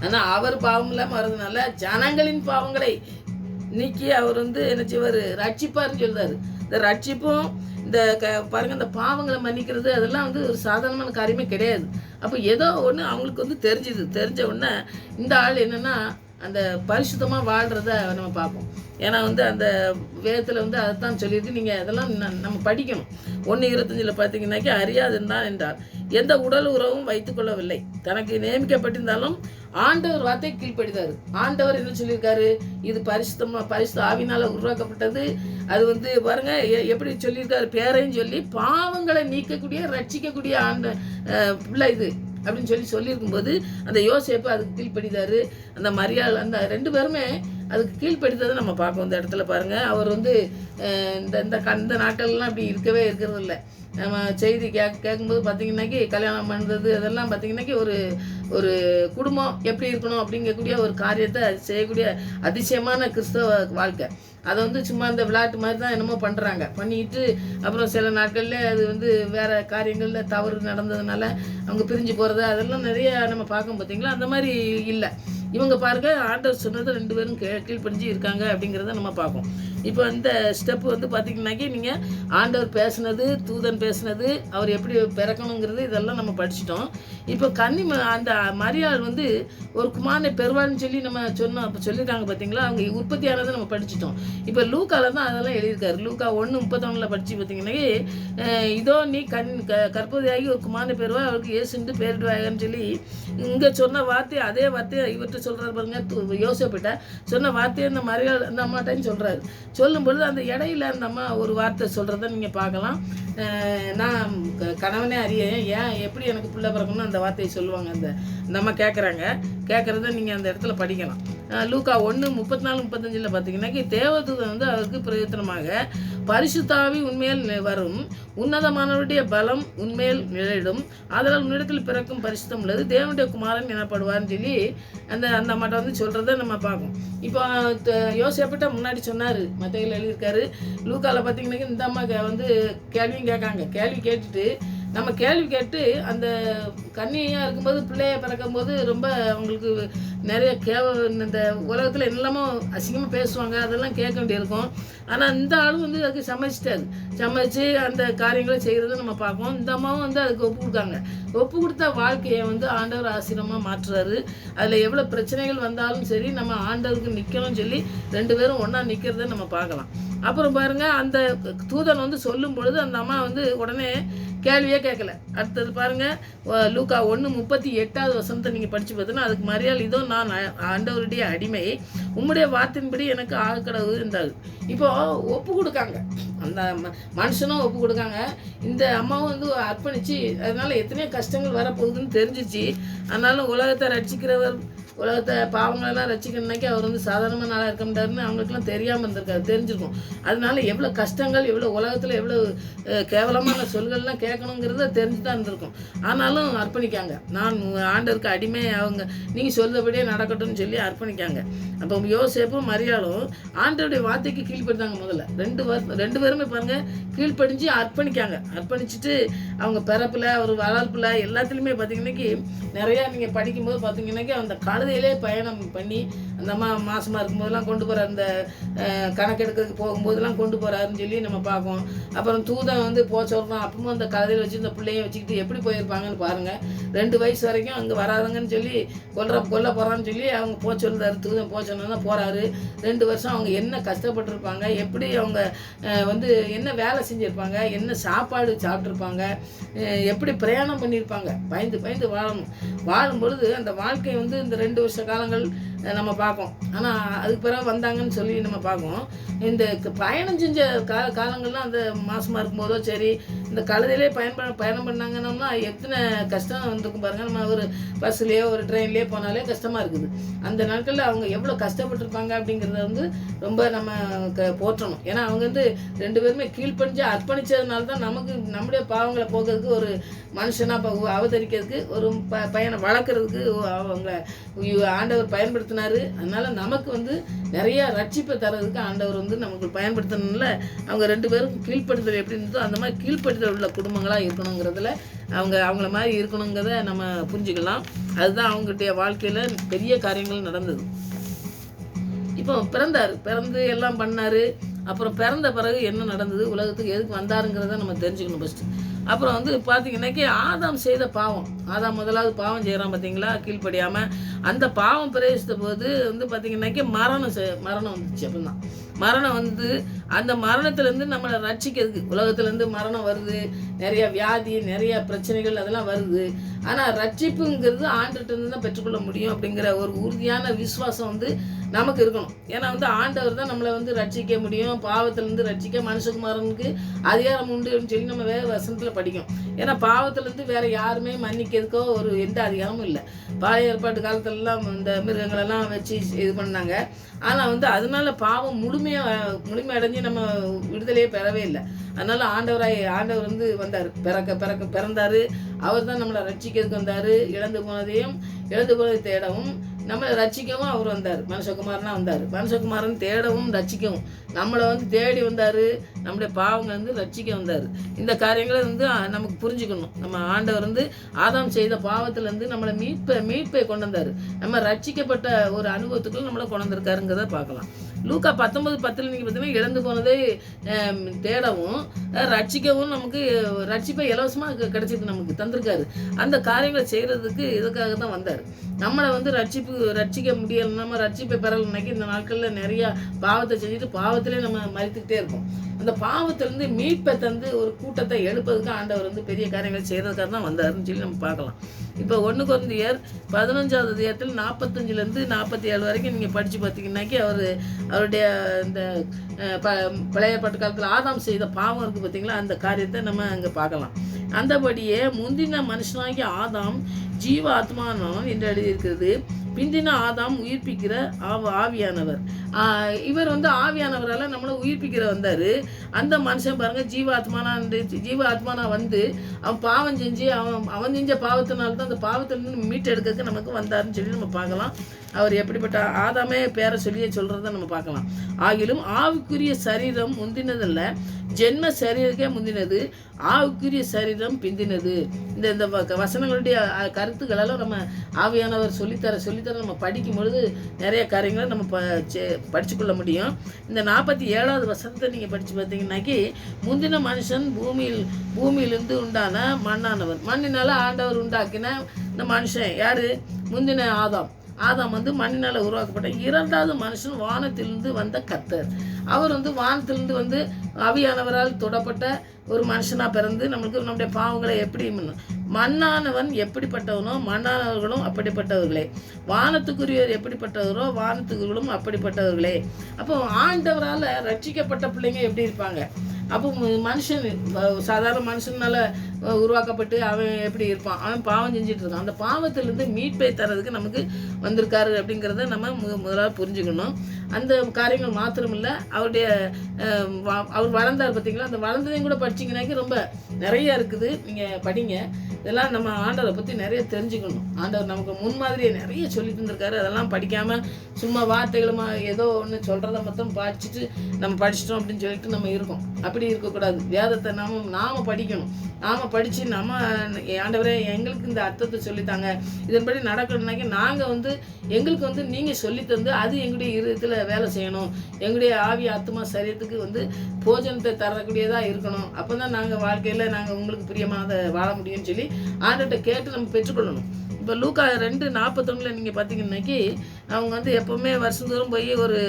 ஆனால் அவர் பாவம் இல்லாமல் வர்றதுனால ஜனங்களின் பாவங்களை நீக்கி அவர் வந்து என்ன செய்வார், ரட்சிப்பார்னு சொல்றாரு. இந்த ரட்சிப்பும் இந்த பாருங்க, இந்த பாவங்களை மன்னிக்கிறது அதெல்லாம் வந்து ஒரு சாதாரணமான காரியமே கிடையாது. அப்போ ஏதோ ஒன்று அவங்களுக்கு வந்து தெரிஞ்ச உடனே இந்த ஆள் என்னென்னா அந்த பரிசுத்தமாக வாழ்கிறத நம்ம பார்ப்போம். ஏன்னா வந்து அந்த வேதத்தில் வந்து அதைத்தான் சொல்லியிருக்கு. நீங்கள் அதெல்லாம் நம்ம படிக்கணும். 1:25 பார்த்தீங்கன்னாக்கி அறியாதுந்தான் என்றார், எந்த உடல் உறவும் வைத்துக்கொள்ளவில்லை, தனக்கு நியமிக்கப்பட்டிருந்தாலும் ஆண்டவர் வார்த்தை கீழ்ப்படுத்தாரு. ஆண்டவர் என்ன சொல்லியிருக்காரு, இது பரிசுத்த ஆவினால் உருவாக்கப்பட்டது. அது வந்து பாருங்க எப்படி சொல்லியிருக்காரு, பேரையும் சொல்லி பாவங்களை நீக்கக்கூடிய ரட்சிக்கக்கூடிய பிள்ளை இது அப்படின்னு சொல்லியிருக்கும்போது அந்த யோசேப்பு அதுக்கு கீழ்ப்படித்தாரு. அந்த மரியாள் அந்த 2 பேருமே அதுக்கு கீழ்ப்படுத்ததை நம்ம பார்ப்போம். இந்த இடத்துல பாருங்கள், அவர் வந்து இந்த நாட்கள்லாம் அப்படி இருக்கிறது இல்லை. நம்ம செய்தி கேட்கும்போது பார்த்திங்கனாக்கி கல்யாணம் பண்ணுறது அதெல்லாம் பார்த்திங்கனாக்கி ஒரு குடும்பம் எப்படி இருக்கணும் அப்படிங்கக்கூடிய ஒரு காரியத்தை செய்யக்கூடிய அதிசயமான கிறிஸ்தவ வாழ்க்கை. அதை வந்து சும்மா இந்த விளையாட்டு மாதிரி தான் என்னமோ பண்ணுறாங்க. பண்ணிட்டு அப்புறம் சில நாட்களில் அது வந்து வேறு காரியங்களில் தவறு நடந்ததுனால அவங்க பிரிஞ்சு போகிறது அதெல்லாம் நிறைய நம்ம பார்க்க பார்த்திங்களா. அந்த மாதிரி இல்லை. இவங்க பாருங்க, ஆண்டவர் சொன்னது 2 பேரும் கீழ்ப்படிஞ்சு இருக்காங்க அப்படிங்கிறத நம்ம பார்ப்போம். இப்போ இந்த ஸ்டெப்பு வந்து பார்த்திங்கனாக்கி நீங்கள் ஆண்டவர் பேசுனது, தூதன் பேசுனது, அவர் எப்படி பிறக்கணுங்கிறது இதெல்லாம் நம்ம படிச்சிட்டோம். இப்போ அந்த மரியாள் வந்து ஒரு குமாரனை பெறுவாள்னு சொல்லி நம்ம சொன்னோம். அப்போ சொல்லியிருக்காங்க பார்த்தீங்களா, அவங்க உற்பத்தியானதை நம்ம படிச்சிட்டோம். இப்போ லூக்காவில் தான் அதெல்லாம் எழுதியிருக்காரு. லூக்கா 1:31 படித்து பார்த்தீங்கன்னாக்கி இதோ நீ கற்பதியாகி ஒரு குமாரனை பெறுவா, அவருக்கு இயேசுன்னு பெயரிடுவாங்கன்னு சொல்லி இங்கே சொன்ன வார்த்தை அதே வார்த்தையை இவர்கிட்ட சொல்கிறார் பாருங்க. யோசேப்பிட்ட சொன்ன வார்த்தையை இந்த மரியாள் அந்த அம்மாட்டைன்னு சொல்கிறாரு. சொல்லும் பொழுது அந்த இடையில அந்த அம்மா ஒரு வார்த்தை சொல்கிறத நீங்கள் பார்க்கலாம். நான் கணவனே அறியேன், ஏன் எப்படி எனக்கு பிள்ளை பிறக்கணும்னு அந்த வார்த்தையை சொல்லுவாங்க. அந்த அம்மா கேட்குறத நீங்கள் அந்த இடத்துல படிக்கலாம். லூக்கா 1:34-35 பார்த்தீங்கன்னாக்கி தேவதூதன் வந்து அவருக்கு பிரயோஜனமாக பரிசுத்தாவி உண்மையில் வரும், உன்னதமானவருடைய பலம் உண்மையில் நிலையிடும், அதனால் உன்னிடத்தில் பிறக்கும் பரிசுத்தம் உள்ளது, தேவனுடைய குமாரன் எனப்படுவார்னு சொல்லி அந்த அம்மாட்ட வந்து சொல்கிறத நம்ம பார்ப்போம். இப்போ யோசேப்பிட்ட முன்னாடி சொன்னார், மத்தேயுல எழுதியிருக்காரு. லூக்காவில் பார்த்தீங்கன்னாக்கி இந்த அம்மா வந்து கேள்வியும் கேட்காங்க. கேள்வி கேட்டுட்டு நம்ம கேள்வி கேட்டு அந்த கன்னியாக இருக்கும்போது பிள்ளைய பிறக்கும்போது ரொம்ப அவங்களுக்கு நிறைய இந்த உலகத்தில் என்னெல்லாமோ அசிங்கமாக பேசுவாங்க, அதெல்லாம் கேட்க வேண்டியிருக்கும். ஆனால் இந்த ஆளும் வந்து அதுக்கு சமைச்சிட்டாரு, சமைச்சு அந்த காரியங்களை செய்கிறத நம்ம பார்ப்போம். இந்த அம்மாவும் வந்து அதுக்கு ஒப்பு கொடுத்தாங்க. ஒப்பு கொடுத்த வாழ்க்கையை வந்து ஆண்டவர் ஆசீர்வாதமாக மாற்றுறாரு. அதில் எவ்வளோ பிரச்சனைகள் வந்தாலும் சரி நம்ம ஆண்டவருக்கு நிற்கணும்னு சொல்லி 2 பேரும் ஒன்றா நிற்கிறத நம்ம பார்க்கலாம். அப்புறம் பாருங்கள், அந்த தூதன் வந்து சொல்லும் பொழுது அந்த அம்மா வந்து உடனே கேள்வியே கேட்கல. அடுத்தது பாருங்கள், லூக்கா 1:38 நீங்கள் படித்து பார்த்தீங்கன்னா, அதுக்கு மரியாள், இதோ நான் ஆண்டவருடைய அடிமை, உம்முடைய வார்த்தையின்படி எனக்கு ஆகக்கடவுது என்றார். இப்போது ஒப்பு கொடுக்காங்க, அந்த மனுஷனும் ஒப்பு கொடுக்காங்க, இந்த அம்மாவும் வந்து அர்ப்பணித்து, அதனால் எத்தனையோ கஷ்டங்கள் வரப்போகுதுன்னு தெரிஞ்சிச்சு. ஆனாலும் உலகத்தை ரட்சிக்கிறவர், உலகத்தை பாவங்களெல்லாம் ரசிக்கணுன்னாக்கி அவர் வந்து சாதாரணமாக நாளாக இருக்க முடியாதுன்னு அவங்களுக்குலாம் தெரியாமல் இருந்திருக்காரு, தெரிஞ்சிருக்கும். அதனால எவ்வளோ கஷ்டங்கள், எவ்வளோ உலகத்தில் எவ்வளோ கேவலமான சொல்கள்லாம் கேட்கணுங்கிறத தெரிஞ்சு தான் இருந்திருக்கும். ஆனாலும் அர்ப்பணிக்காங்க. நான் ஆண்டவருக்கு அடிமை, அவங்க நீங்கள் சொல்றபடியே நடக்கட்டும்னு சொல்லி அர்ப்பணிக்காங்க. அப்போ யோசேப்பும் மரியாளும் ஆண்டவருடைய வார்த்தைக்கு கீழ்ப்படுத்தாங்க. முதல்ல 2 பேருமே பாருங்கள் கீழ்ப்படிஞ்சு அர்ப்பணிக்காங்க. அர்ப்பணிச்சுட்டு அவங்க பிறப்பில், ஒரு வளர்ப்பில், எல்லாத்துலேயுமே பார்த்தீங்கன்னாக்கி நிறையா நீங்கள் படிக்கும்போது பார்த்தீங்கன்னாக்கி அந்த கழுதையிலே பயணம் பண்ணி அந்த மாசமாக இருக்கும்போதெல்லாம் கொண்டு போகிற, அந்த கணக்கெடுக்கிறதுக்கு போகும்போதெல்லாம் கொண்டு போகிறாருன்னு சொல்லி நம்ம பார்ப்போம். அப்புறம் தூதன் வந்து சொல்கிறான், அப்பவும் அந்த கழுதையில் வச்சு இந்த பிள்ளைய வச்சுக்கிட்டு எப்படி போயிருப்பாங்கன்னு பாருங்கள். 2 வயசு வரைக்கும் அங்கே வராதுங்கன்னு சொல்லி கொல்ல போகிறான்னு சொல்லி அவங்க சொல்லுறாரு. தூதன் சொன்னா போகிறாரு. 2 வருஷம் அவங்க என்ன கஷ்டப்பட்டுருப்பாங்க, எப்படி அவங்க வந்து என்ன வேலை செஞ்சுருப்பாங்க, என்ன சாப்பாடு சாப்பிட்ருப்பாங்க, எப்படி பிரயாணம் பண்ணியிருப்பாங்க, பயந்து வாழும் பொழுது அந்த வாழ்க்கை வந்து இந்த 2 வருஷ காலங்கள் நம்ம பார்ப்போம். ஆனால் அதுக்கு பிறகு வந்தாங்கன்னு சொல்லி நம்ம பார்ப்போம். இந்த பயணம் செஞ்ச காலங்கள்லாம் அந்த மாசமாக இருக்கும்போதோ சரி, இந்த கழுதையிலே பயணம் பண்ணாங்கன்னா எத்தனை கஷ்டம் வந்திருக்கும் பாருங்கள். நம்ம ஒரு பஸ்லேயோ ஒரு ட்ரெயின்லேயோ போனாலே கஷ்டமாக இருக்குது. அந்த நாட்களில் அவங்க எவ்வளோ கஷ்டப்பட்டுருப்பாங்க அப்படிங்கிறத வந்து ரொம்ப நம்ம போற்றணும். ஏன்னா அவங்க வந்து 2 பேருமே கீழ்ப்படிஞ்சு அர்ப்பணித்ததுனால தான் நமக்கு நம்முடைய பாவங்களை போகிறதுக்கு, ஒரு மனுஷனாக அவதரிக்கிறதுக்கு, ஒரு பையனை வளர்க்குறதுக்கு அவங்கள ஆண்டவர் பயன்படுத்தினார். அதனால் நமக்கு வந்து நிறையா ரட்சிப்பை தரதுக்கு ஆண்டவர் வந்து நமக்கு பயன்படுத்தினால அவங்க 2 பேரும் கீழ்ப்படுத்தல் எப்படி இருந்ததோ அந்த மாதிரி கீழ்ப்படுத்தல் உள்ள குடும்பங்களாக இருக்கணுங்கிறதுல அவங்கள மாதிரி இருக்கணுங்கிறத நம்ம புரிஞ்சுக்கலாம். அதுதான் அவங்களுடைய வாழ்க்கையில் பெரிய காரியங்கள் நடந்தது. இப்போ பிறந்து எல்லாம் பண்ணார். அப்புறம் பிறந்த பிறகு என்ன நடந்தது, உலகத்துக்கு எதுக்கு வந்தாருங்கிறத நம்ம தெரிஞ்சுக்கணும் ஃபஸ்ட்டு. அப்புறம் வந்து பார்த்திங்கன்னாக்கி ஆதாம் செய்த பாவம், ஆதாம் முதலாவது பாவம் செய்கிறான் பார்த்தீங்களா, கீழ்ப்படியாமல். அந்த பாவம் பிரவேசித்த போது வந்து பார்த்திங்கன்னாக்கி மரணம் வந்துச்சு. அப்படின்னா மரணம் வந்து அந்த மரணத்துலேருந்து நம்மளை ரட்சிக்கிறதுக்கு, உலகத்துலேருந்து மரணம் வருது, நிறைய வியாதி, நிறைய பிரச்சனைகள் அதெல்லாம் வருது. ஆனால் ரட்சிப்புங்கிறது ஆண்டுகிட்டேருந்து தான் பெற்றுக்கொள்ள முடியும் அப்படிங்கிற ஒரு உறுதியான விசுவாசம் வந்து நமக்கு இருக்கணும். ஏன்னா வந்து ஆண்டவர் தான் நம்மளை வந்து ரட்சிக்க முடியும், பாவத்திலேருந்து ரட்சிக்க மனுஷகுமாரனுக்கு அதிகாரம் உண்டுன்னு சொல்லி நம்ம வேறு வசனத்தில் படிக்கும். ஏன்னா பாவத்திலேருந்து வேறு யாருமே மன்னிக்கிறதுக்கோ ஒரு எந்த அதிகாரமும் இல்லை. பழைய ஏற்பாட்டு காலத்திலலாம் இந்த மிருகங்களெல்லாம் வச்சு இது பண்ணாங்க. ஆனால் வந்து அதனால பாவம் முழுமை அடைஞ்சு நம்ம விடுதலையே பெறவே இல்லை. அதனால் ஆண்டவர் வந்து வந்தார், பிறந்தார். அவர் தான் நம்மளை ரட்சிக்கிறதுக்கு வந்தார். இழந்து போனதை தேடவும் நம்மளை ரட்சிக்கவும் அவர் வந்தார். மனுஷகுமாரனா வந்தார். மனுஷகுமாரன் தேடவும் ரட்சிக்கவும் நம்மளை வந்து தேடி வந்தார். நம்முடைய பாவங்களை வந்து ரட்சிக்க வந்தார். இந்த காரியங்களை வந்து நமக்கு புரிஞ்சுக்கணும். நம்ம ஆண்டவர் வந்து ஆதாம் செய்த பாவத்திலேருந்து நம்மளை மீட்பை கொண்டு வந்தார். நம்ம ரட்சிக்கப்பட்ட ஒரு அனுபவத்துக்குள்ள நம்மளை கொண்டு வந்திருக்காருங்கிறத பார்க்கலாம். லூக்கா 19:10 நீங்கள் பார்த்தீங்கன்னா இழந்து போனதை தேடவும் ரட்சிக்கவும் நமக்கு ரட்சிப்பை இலவசமாக கிடைச்சிது, நமக்கு தந்திருக்காரு. அந்த காரியங்களை செய்கிறதுக்கு இதுக்காக தான் வந்தார். நம்மளை வந்து ரட்சிக்க முடியலை, நம்ம ரட்சிப்பை பெறலைன்னாக்கி இந்த நாட்களில் நிறையா பாவத்தை செஞ்சுட்டு பாவத்திலே நம்ம மறித்துக்கிட்டே இருக்கோம். அந்த பாவத்திலேருந்து மீட்பை தந்து ஒரு கூட்டத்தை எழுப்பதுக்கு ஆண்டவர் வந்து பெரிய காரியங்கள் செய்கிறதுக்காக தான் வந்தாருன்னு சொல்லி நம்ம பார்க்கலாம். இப்போ 1 கொரிந்தியர் 15வது அதிகாரத்தில் 45லேருந்து 47 வரைக்கும் நீங்கள் படித்து பார்த்தீங்கன்னாக்கி அவருடைய இந்த பழைய ஏற்பாட்டு காலத்தில் ஆதாம் செய்த பாவம் இருக்குது பார்த்தீங்களா, அந்த காரியத்தை நம்ம அங்கே பார்க்கலாம். அந்தபடியே முந்தின மனுஷனாகிய ஆதாம் ஜீவ ஆத்மானம் என்று எழுதியிருக்கிறது. பிந்தின ஆதாம் உயிர்ப்பிக்கிற ஆவியானவர். இவர் வந்து ஆவியானவரால் நம்மளை உயிர்ப்பிக்கிற வந்தார். அந்த மனுஷன் பாருங்கள் ஜீவாத்மானா வந்து அவன் பாவம் செஞ்சு அவன் செஞ்ச பாவத்தினால தான் அந்த பாவத்திலிருந்து மீட்டெடுக்கிறதுக்கு நமக்கு வந்தாருன்னு சொல்லி நம்ம பார்க்கலாம். அவர் எப்படிப்பட்ட ஆதாமே பேரை சொல்லியே சொல்கிறத நம்ம பார்க்கலாம். ஆகிலும் ஆவிக்குரிய சரீரம் முந்தினதல்ல, ஜென்ம சரீரக்கே முந்தினது, ஆவிக்குரிய சரீரம் பிந்தினது. இந்த வசனங்களுடைய கருத்துக்களெல்லாம் நம்ம ஆவியானவர் சொல்லித்தர நம்ம படிக்கும் பொழுது நிறைய காரியங்களை நம்ம படிச்சுக்கொள்ள முடியும். இந்த 47வது வசனத்தை நீங்கள் படித்து பார்த்தீங்கன்னாக்கி, முந்தின மனுஷன் பூமியிலிருந்து உண்டான மண்ணானவர், மண்ணினால ஆண்டவர் உண்டாக்கின இந்த மனுஷன் யார்? முந்தின ஆதாம் வந்து மண்ணினால் உருவாக்கப்பட்ட. 2வது மனுஷன் வானத்திலிருந்து வந்த கர்த்தர். அவர் வந்து வானத்திலிருந்து வந்து ஆவியானவரால் தொடப்பட்ட ஒரு மனுஷனாக பிறந்து நம்முடைய பாவங்களை எப்படி மண்ணானவன் எப்படிப்பட்டவனோ மண்ணானவர்களும் அப்படிப்பட்டவர்களே, வானத்துக்குரியவர் எப்படிப்பட்டவரோ வானத்துக்குரியவர்களும் அப்படிப்பட்டவர்களே. அப்போ ஆண்டவரால் ரட்சிக்கப்பட்ட பிள்ளைங்க எப்படி இருப்பாங்க? அப்போ மனுஷன் சாதாரண மனுஷனால உருவாக்கப்பட்டு அவன் எப்படி இருப்பான்? அவன் பாவம் செஞ்சுட்டு இருக்கான். அந்த பாவத்திலிருந்து மீட்பை தரதுக்கு நமக்கு வந்திருக்காரு அப்படிங்கிறத நம்ம முதலாக புரிஞ்சுக்கணும். அந்த காரியங்கள் மாத்திரமில்லை, அவர் வளர்ந்தார் பார்த்தீங்களா, அந்த வளர்ந்ததையும் கூட படிச்சிங்கன்னாக்கி ரொம்ப நிறைய இருக்குது. நீங்கள் படிங்க. இதெல்லாம் நம்ம ஆண்டவரை பற்றி நிறைய தெரிஞ்சுக்கணும். ஆண்டவர் நமக்கு முன்மாதிரியை நிறைய சொல்லி தந்திருக்காரு. அதெல்லாம் படிக்காமல் சும்மா வார்த்தைகளுமா ஏதோ ஒன்று சொல்கிறத மொத்தம் நம்ம படிச்சிட்டோம் அப்படின்னு சொல்லிட்டு நம்ம இருக்கோம். அப்படி இருக்கக்கூடாது. வேதத்தை நாம படிக்கணும். நாம் படித்து நம்ம ஆண்டவரே எங்களுக்கு இந்த அர்த்தத்தை சொல்லித்தாங்க, இதன்படி நடக்கணும்னாக்கி நாங்கள் வந்து எங்களுக்கு வந்து நீங்கள் சொல்லித்தந்து அது எங்களுடைய இருதயத்தில் வேலை செய்யணும். எங்களுடைய ஆவி ஆத்மா சரீரத்துக்கு வந்து போஜனத்தை தரக்கூடியதாக இருக்கணும். அப்போ தான் நாங்கள் வாழ்க்கையில் நாங்கள் உங்களுக்கு பிரியமாக வாழ முடியும்னு சொல்லி ஆண்டவர்கிட்ட கேட்டு நம்ம பெற்றுக்கொள்ளணும். இப்போ லூக்கா 2:41 நீங்கள் பார்த்தீங்கன்னாக்கி, அவங்க வந்து எப்போவுமே வருஷந்தோறும் போய் ஒரு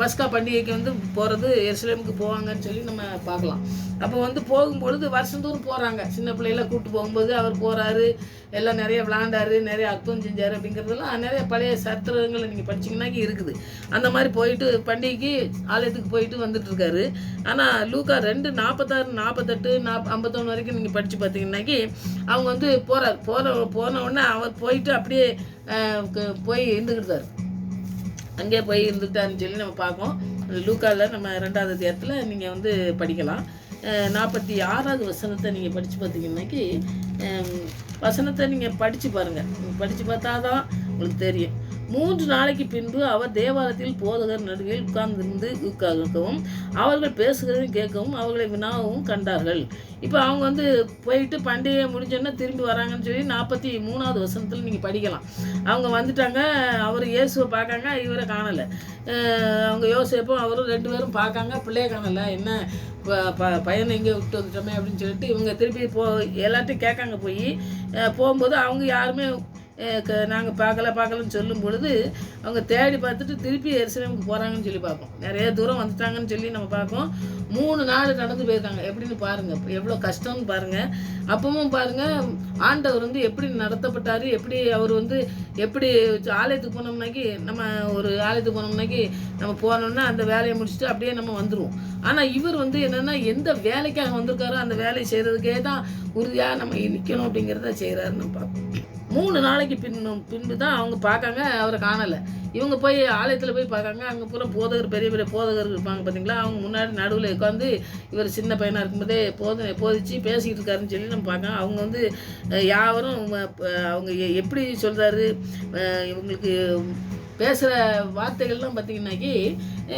பஸ்கா பண்டிகைக்கு வந்து போகிறது எருசலேமுக்கு போவாங்கன்னு சொல்லி நம்ம பார்க்கலாம். அப்போ வந்து போகும்பொழுது வருஷந்தோறும் போகிறாங்க. சின்ன பிள்ளைலாம் கூப்பிட்டு போகும்போது அவர் போகிறாரு, எல்லாம் நிறைய விளாண்டாரு, நிறைய அர்த்தம் செஞ்சார் அப்படிங்கிறதெல்லாம் நிறைய பழைய சரித்திரங்களை நீங்கள் படிச்சிங்கன்னாக்கி இருக்குது. அந்த மாதிரி போயிட்டு பண்டிகைக்கு ஆலயத்துக்கு போயிட்டு வந்துட்டுருக்காரு. ஆனால் லூக்கா 2:46, 48, 51 வரைக்கும் நீங்கள் படித்து பார்த்தீங்கன்னாக்கி, அவங்க வந்து போன உடனே அவர் போயிட்டு அப்படியே போய் இருந்துக்கிட்டார். அங்கே போய் இருந்துட்டாருன்னு சொல்லி நம்ம பார்ப்போம். லூக்காவில் நம்ம 2வது அத்தியாயத்தில் நீங்கள் வந்து படிக்கலாம். 46வது வசனத்தை நீங்கள் படித்து பார்த்தீங்கன்னாக்கி, வசனத்தை நீங்கள் படித்து பாருங்கள். படித்து பார்த்தா தான் உங்களுக்கு தெரியும். 3 நாளைக்கு பின்பு அவர் தேவாலயத்தில் போதகர் நடுவில் உட்கார்ந்திருக்கவும் அவர்கள் பேசுகிறதையும் கேட்கவும் அவர்களை வினாவும் கண்டார்கள். இப்போ அவங்க வந்து போயிட்டு பண்டிகை முடிஞ்சோன்னா திரும்பி வராங்கன்னு சொல்லி 43வது வசனத்தில் நீங்கள் படிக்கலாம். அவங்க வந்துட்டாங்க, அவர் இயேசுவை பார்க்காங்க, இவரை காணலை. அவங்க யோசேப்பும் அவரும் 2 பேரும் பார்க்காங்க, பிள்ளைய காணலை. என்ன பையனை எங்கே விட்டு வந்துட்டோமே அப்படின்னு சொல்லிட்டு இவங்க திருப்பி எல்லாத்தையும் கேட்காங்க. போகும்போது அவங்க யாருமே நாங்கள் பார்க்கலன்னு சொல்லும் பொழுது அவங்க தேடி பார்த்துட்டு திருப்பி எருசலேமுக்கு போகிறாங்கன்னு சொல்லி பார்ப்போம். நிறைய தூரம் வந்துட்டாங்கன்னு சொல்லி நம்ம பார்ப்போம். 3 நாள் நடந்து போயிருக்காங்க. எப்படின்னு பாருங்கள், எவ்வளோ கஷ்டம்னு பாருங்கள். அப்பவும் பாருங்கள், ஆண்டவர் வந்து எப்படி நடத்தப்பட்டார், அவர் வந்து எப்படி ஆலயத்துக்கு போனோம்னாக்கி, நம்ம ஒரு ஆலயத்துக்கு போனோம்னாக்கி நம்ம போனோம்னா அந்த வேலையை முடிச்சுட்டு அப்படியே நம்ம வந்துடுவோம். ஆனால் இவர் வந்து என்னென்னா எந்த வேலைக்காக வந்திருக்காரோ அந்த வேலையை செய்கிறதுக்கே தான் உறுதியாக நம்ம நிற்கணும் அப்படிங்கிறத செய்கிறாருன்னு நம்ம பார்ப்போம். 3 நாளைக்கு பின்பு தான் அவங்க பார்க்காங்க, அவரை காணலை. இவங்க போய் ஆலயத்தில் போய் பார்க்காங்க. அங்கே பூரா பெரிய பெரிய போதகர் இருப்பாங்க பார்த்தீங்களா, அவங்க முன்னாடி நடுவில் உட்காந்து இவர் சின்ன பையனாக இருக்கும்போதே போதிச்சு பேசிக்கிட்டு இருக்காருன்னு சொல்லி நம்ம பார்க்கலாம். அவங்க வந்து யாவரும் அவங்க எப்படி சொல்கிறாரு, இவங்களுக்கு பேசுகிற வார்த்தைகள்லாம் பார்த்தீங்கன்னாக்கி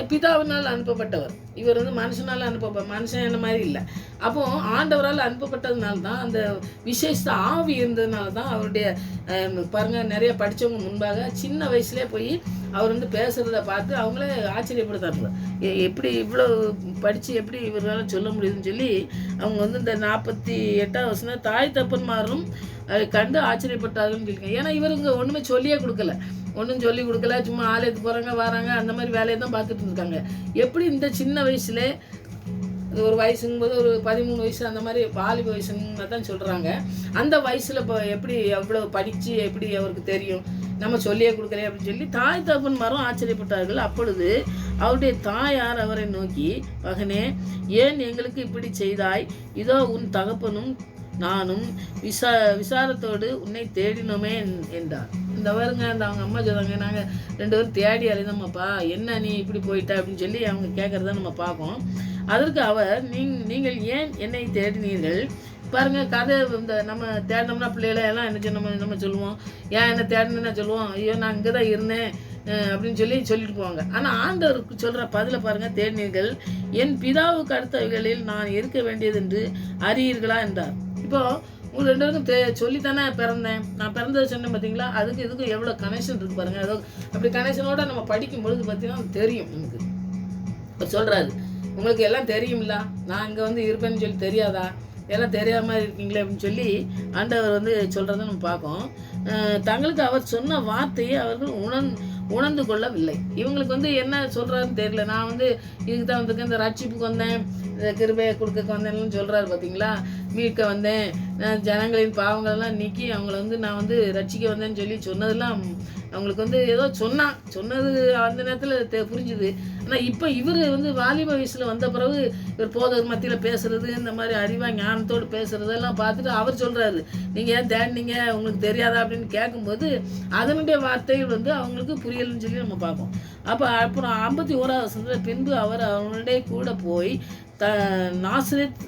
பிதாவினால் அனுப்பப்பட்டவர். இவர் வந்து மனுஷனால் மனுஷன் என்ன மாதிரி இல்லை. அப்போது ஆண்டவரால் அனுப்பப்பட்டதுனால தான், அந்த விசேஷ ஆவி இருந்ததுனால தான் அவருடைய பாருங்கள், நிறைய படித்தவங்க முன்பாக சின்ன வயசுலேயே போய் அவர் வந்து பேசுகிறத பார்த்து அவங்களே ஆச்சரியப்படுத்தாங்க. எப்படி இவ்வளோ படித்து எப்படி இவரால் சொல்ல முடியுதுன்னு சொல்லி அவங்க வந்து இந்த 48வது வசனம் தாய் தப்பன்மாரும் அதை கண்டு ஆச்சரியப்பட்டார்கள்னு சொல்லியிருக்காங்க. ஏன்னா இவருங்க ஒன்றுமே சொல்லியே கொடுக்கல, ஒன்றும் சொல்லி கொடுக்கல, சும்மா ஆலயத்துக்கு போகிறாங்க வராங்க அந்த மாதிரி வேலையை தான் பார்த்துட்டு இருக்காங்க. எப்படி இந்த சின்ன வயசுல ஒரு வயசுங்கும்போது ஒரு 13 வயசு அந்த மாதிரி வாலிப வயசுன்னு தான் சொல்கிறாங்க. அந்த வயசில் இப்போ எப்படி எவ்வளோ படித்து எப்படி அவருக்கு தெரியும், நம்ம சொல்லியே கொடுக்கலையே அப்படின்னு சொல்லி தாய் தகப்பன் மரம் ஆச்சரியப்பட்டார்கள். அப்பொழுது அவருடைய தாயார் அவரை நோக்கி, மகனே, ஏன் எங்களுக்கு இப்படி செய்தாய்? இதோ உன் தகப்பனும் நானும் விசாரத்தோடு உன்னை தேடினோமே என்றார். இந்த வருங்க அந்த அவங்க அம்மா சொல்கிறாங்க, நாங்கள் 2 பேரும் தேடி அலைந்தோம்மாப்பா, என்ன நீ இப்படி போயிட்ட அப்படின்னு சொல்லி அவங்க கேட்குறத நம்ம பார்ப்போம். அதற்கு அவர், நீங்கள் ஏன் என்னை தேடினீர்கள்? பாருங்கள், கதை இந்த நம்ம தேடினோம்னா பிள்ளைகளை எல்லாம் என்ன நம்ம சொல்லுவோம், ஏன் என்ன தேடினா சொல்லுவோம், ஐயோ நான் இங்கே தான் இருந்தேன் அப்படின்னு சொல்லிட்டு போவாங்க. ஆனால் ஆண்டவருக்கு சொல்கிற பதிலை பாருங்கள், தேடினீர்கள் என் பிதாவுக்கு அடுத்தவைகளில் நான் இருக்க வேண்டியது என்று அறியீர்களா என்றார். இப்போது உங்களுக்கு 2 பேருக்கும் சொல்லித்தானே பிறந்தேன், நான் பிறந்ததை சொன்னேன் பார்த்தீங்களா, அதுக்கு இதுக்கும் எவ்வளோ கனெக்ஷன் இருக்குது பாருங்கள். அதோ அப்படி கனெக்ஷனோட நம்ம படிக்கும் பொழுது பார்த்தீங்கன்னா தெரியும். நமக்கு அவர் சொல்கிறாரு, உங்களுக்கு எல்லாம் தெரியுமில்ல, நான் இங்கே வந்து இருப்பேன்னு சொல்லி தெரியாதா, எல்லாம் தெரியாமல் இருக்கீங்களே அப்படின்னு சொல்லி ஆண்டவர் வந்து சொல்கிறத நம்ம பார்க்கோம். தங்களுக்கு அவர் சொன்ன வார்த்தையை அவர்கள் உணர்ந்து கொள்ளவில்லை. இவங்களுக்கு வந்து என்ன சொல்கிறாருன்னு தெரியல. நான் வந்து இதுக்கு தான் வந்திருக்கேன், இந்த ரட்சிப்புக்கு வந்தேன், இந்த கிருபையை கொடுக்க வந்தேன்னு சொல்கிறாரு பார்த்தீங்களா, மீட்க வந்தேன், நான் ஜனங்களின் பாவங்களெல்லாம் நீக்கி அவங்கள வந்து நான் வந்து ரட்சிக்க வந்தேன்னு சொல்லி சொன்னதெல்லாம் அவங்களுக்கு வந்து ஏதோ சொன்னது அந்த நேரத்தில் புரிஞ்சுது. ஆனால் இப்போ இவர் வந்து வாலிப வயசில் வந்த பிறகு இவர் போதகர் மத்தியில் பேசுகிறது, இந்த மாதிரி அறிவாக ஞானத்தோடு பேசுகிறதெல்லாம் பார்த்துட்டு அவர் சொல்கிறாரு, நீங்கள் ஏன் தேடினீங்க, உங்களுக்கு தெரியாதா அப்படின்னு கேட்கும்போது அதனுடைய வார்த்தைகள் வந்து அவங்களுக்கு புரியலன்னு சொல்லி நம்ம பார்ப்போம். அப்புறம் 51வது வசனத்தில், பின்பு அவர் அவனுடைய கூட போய் நாசரேத்து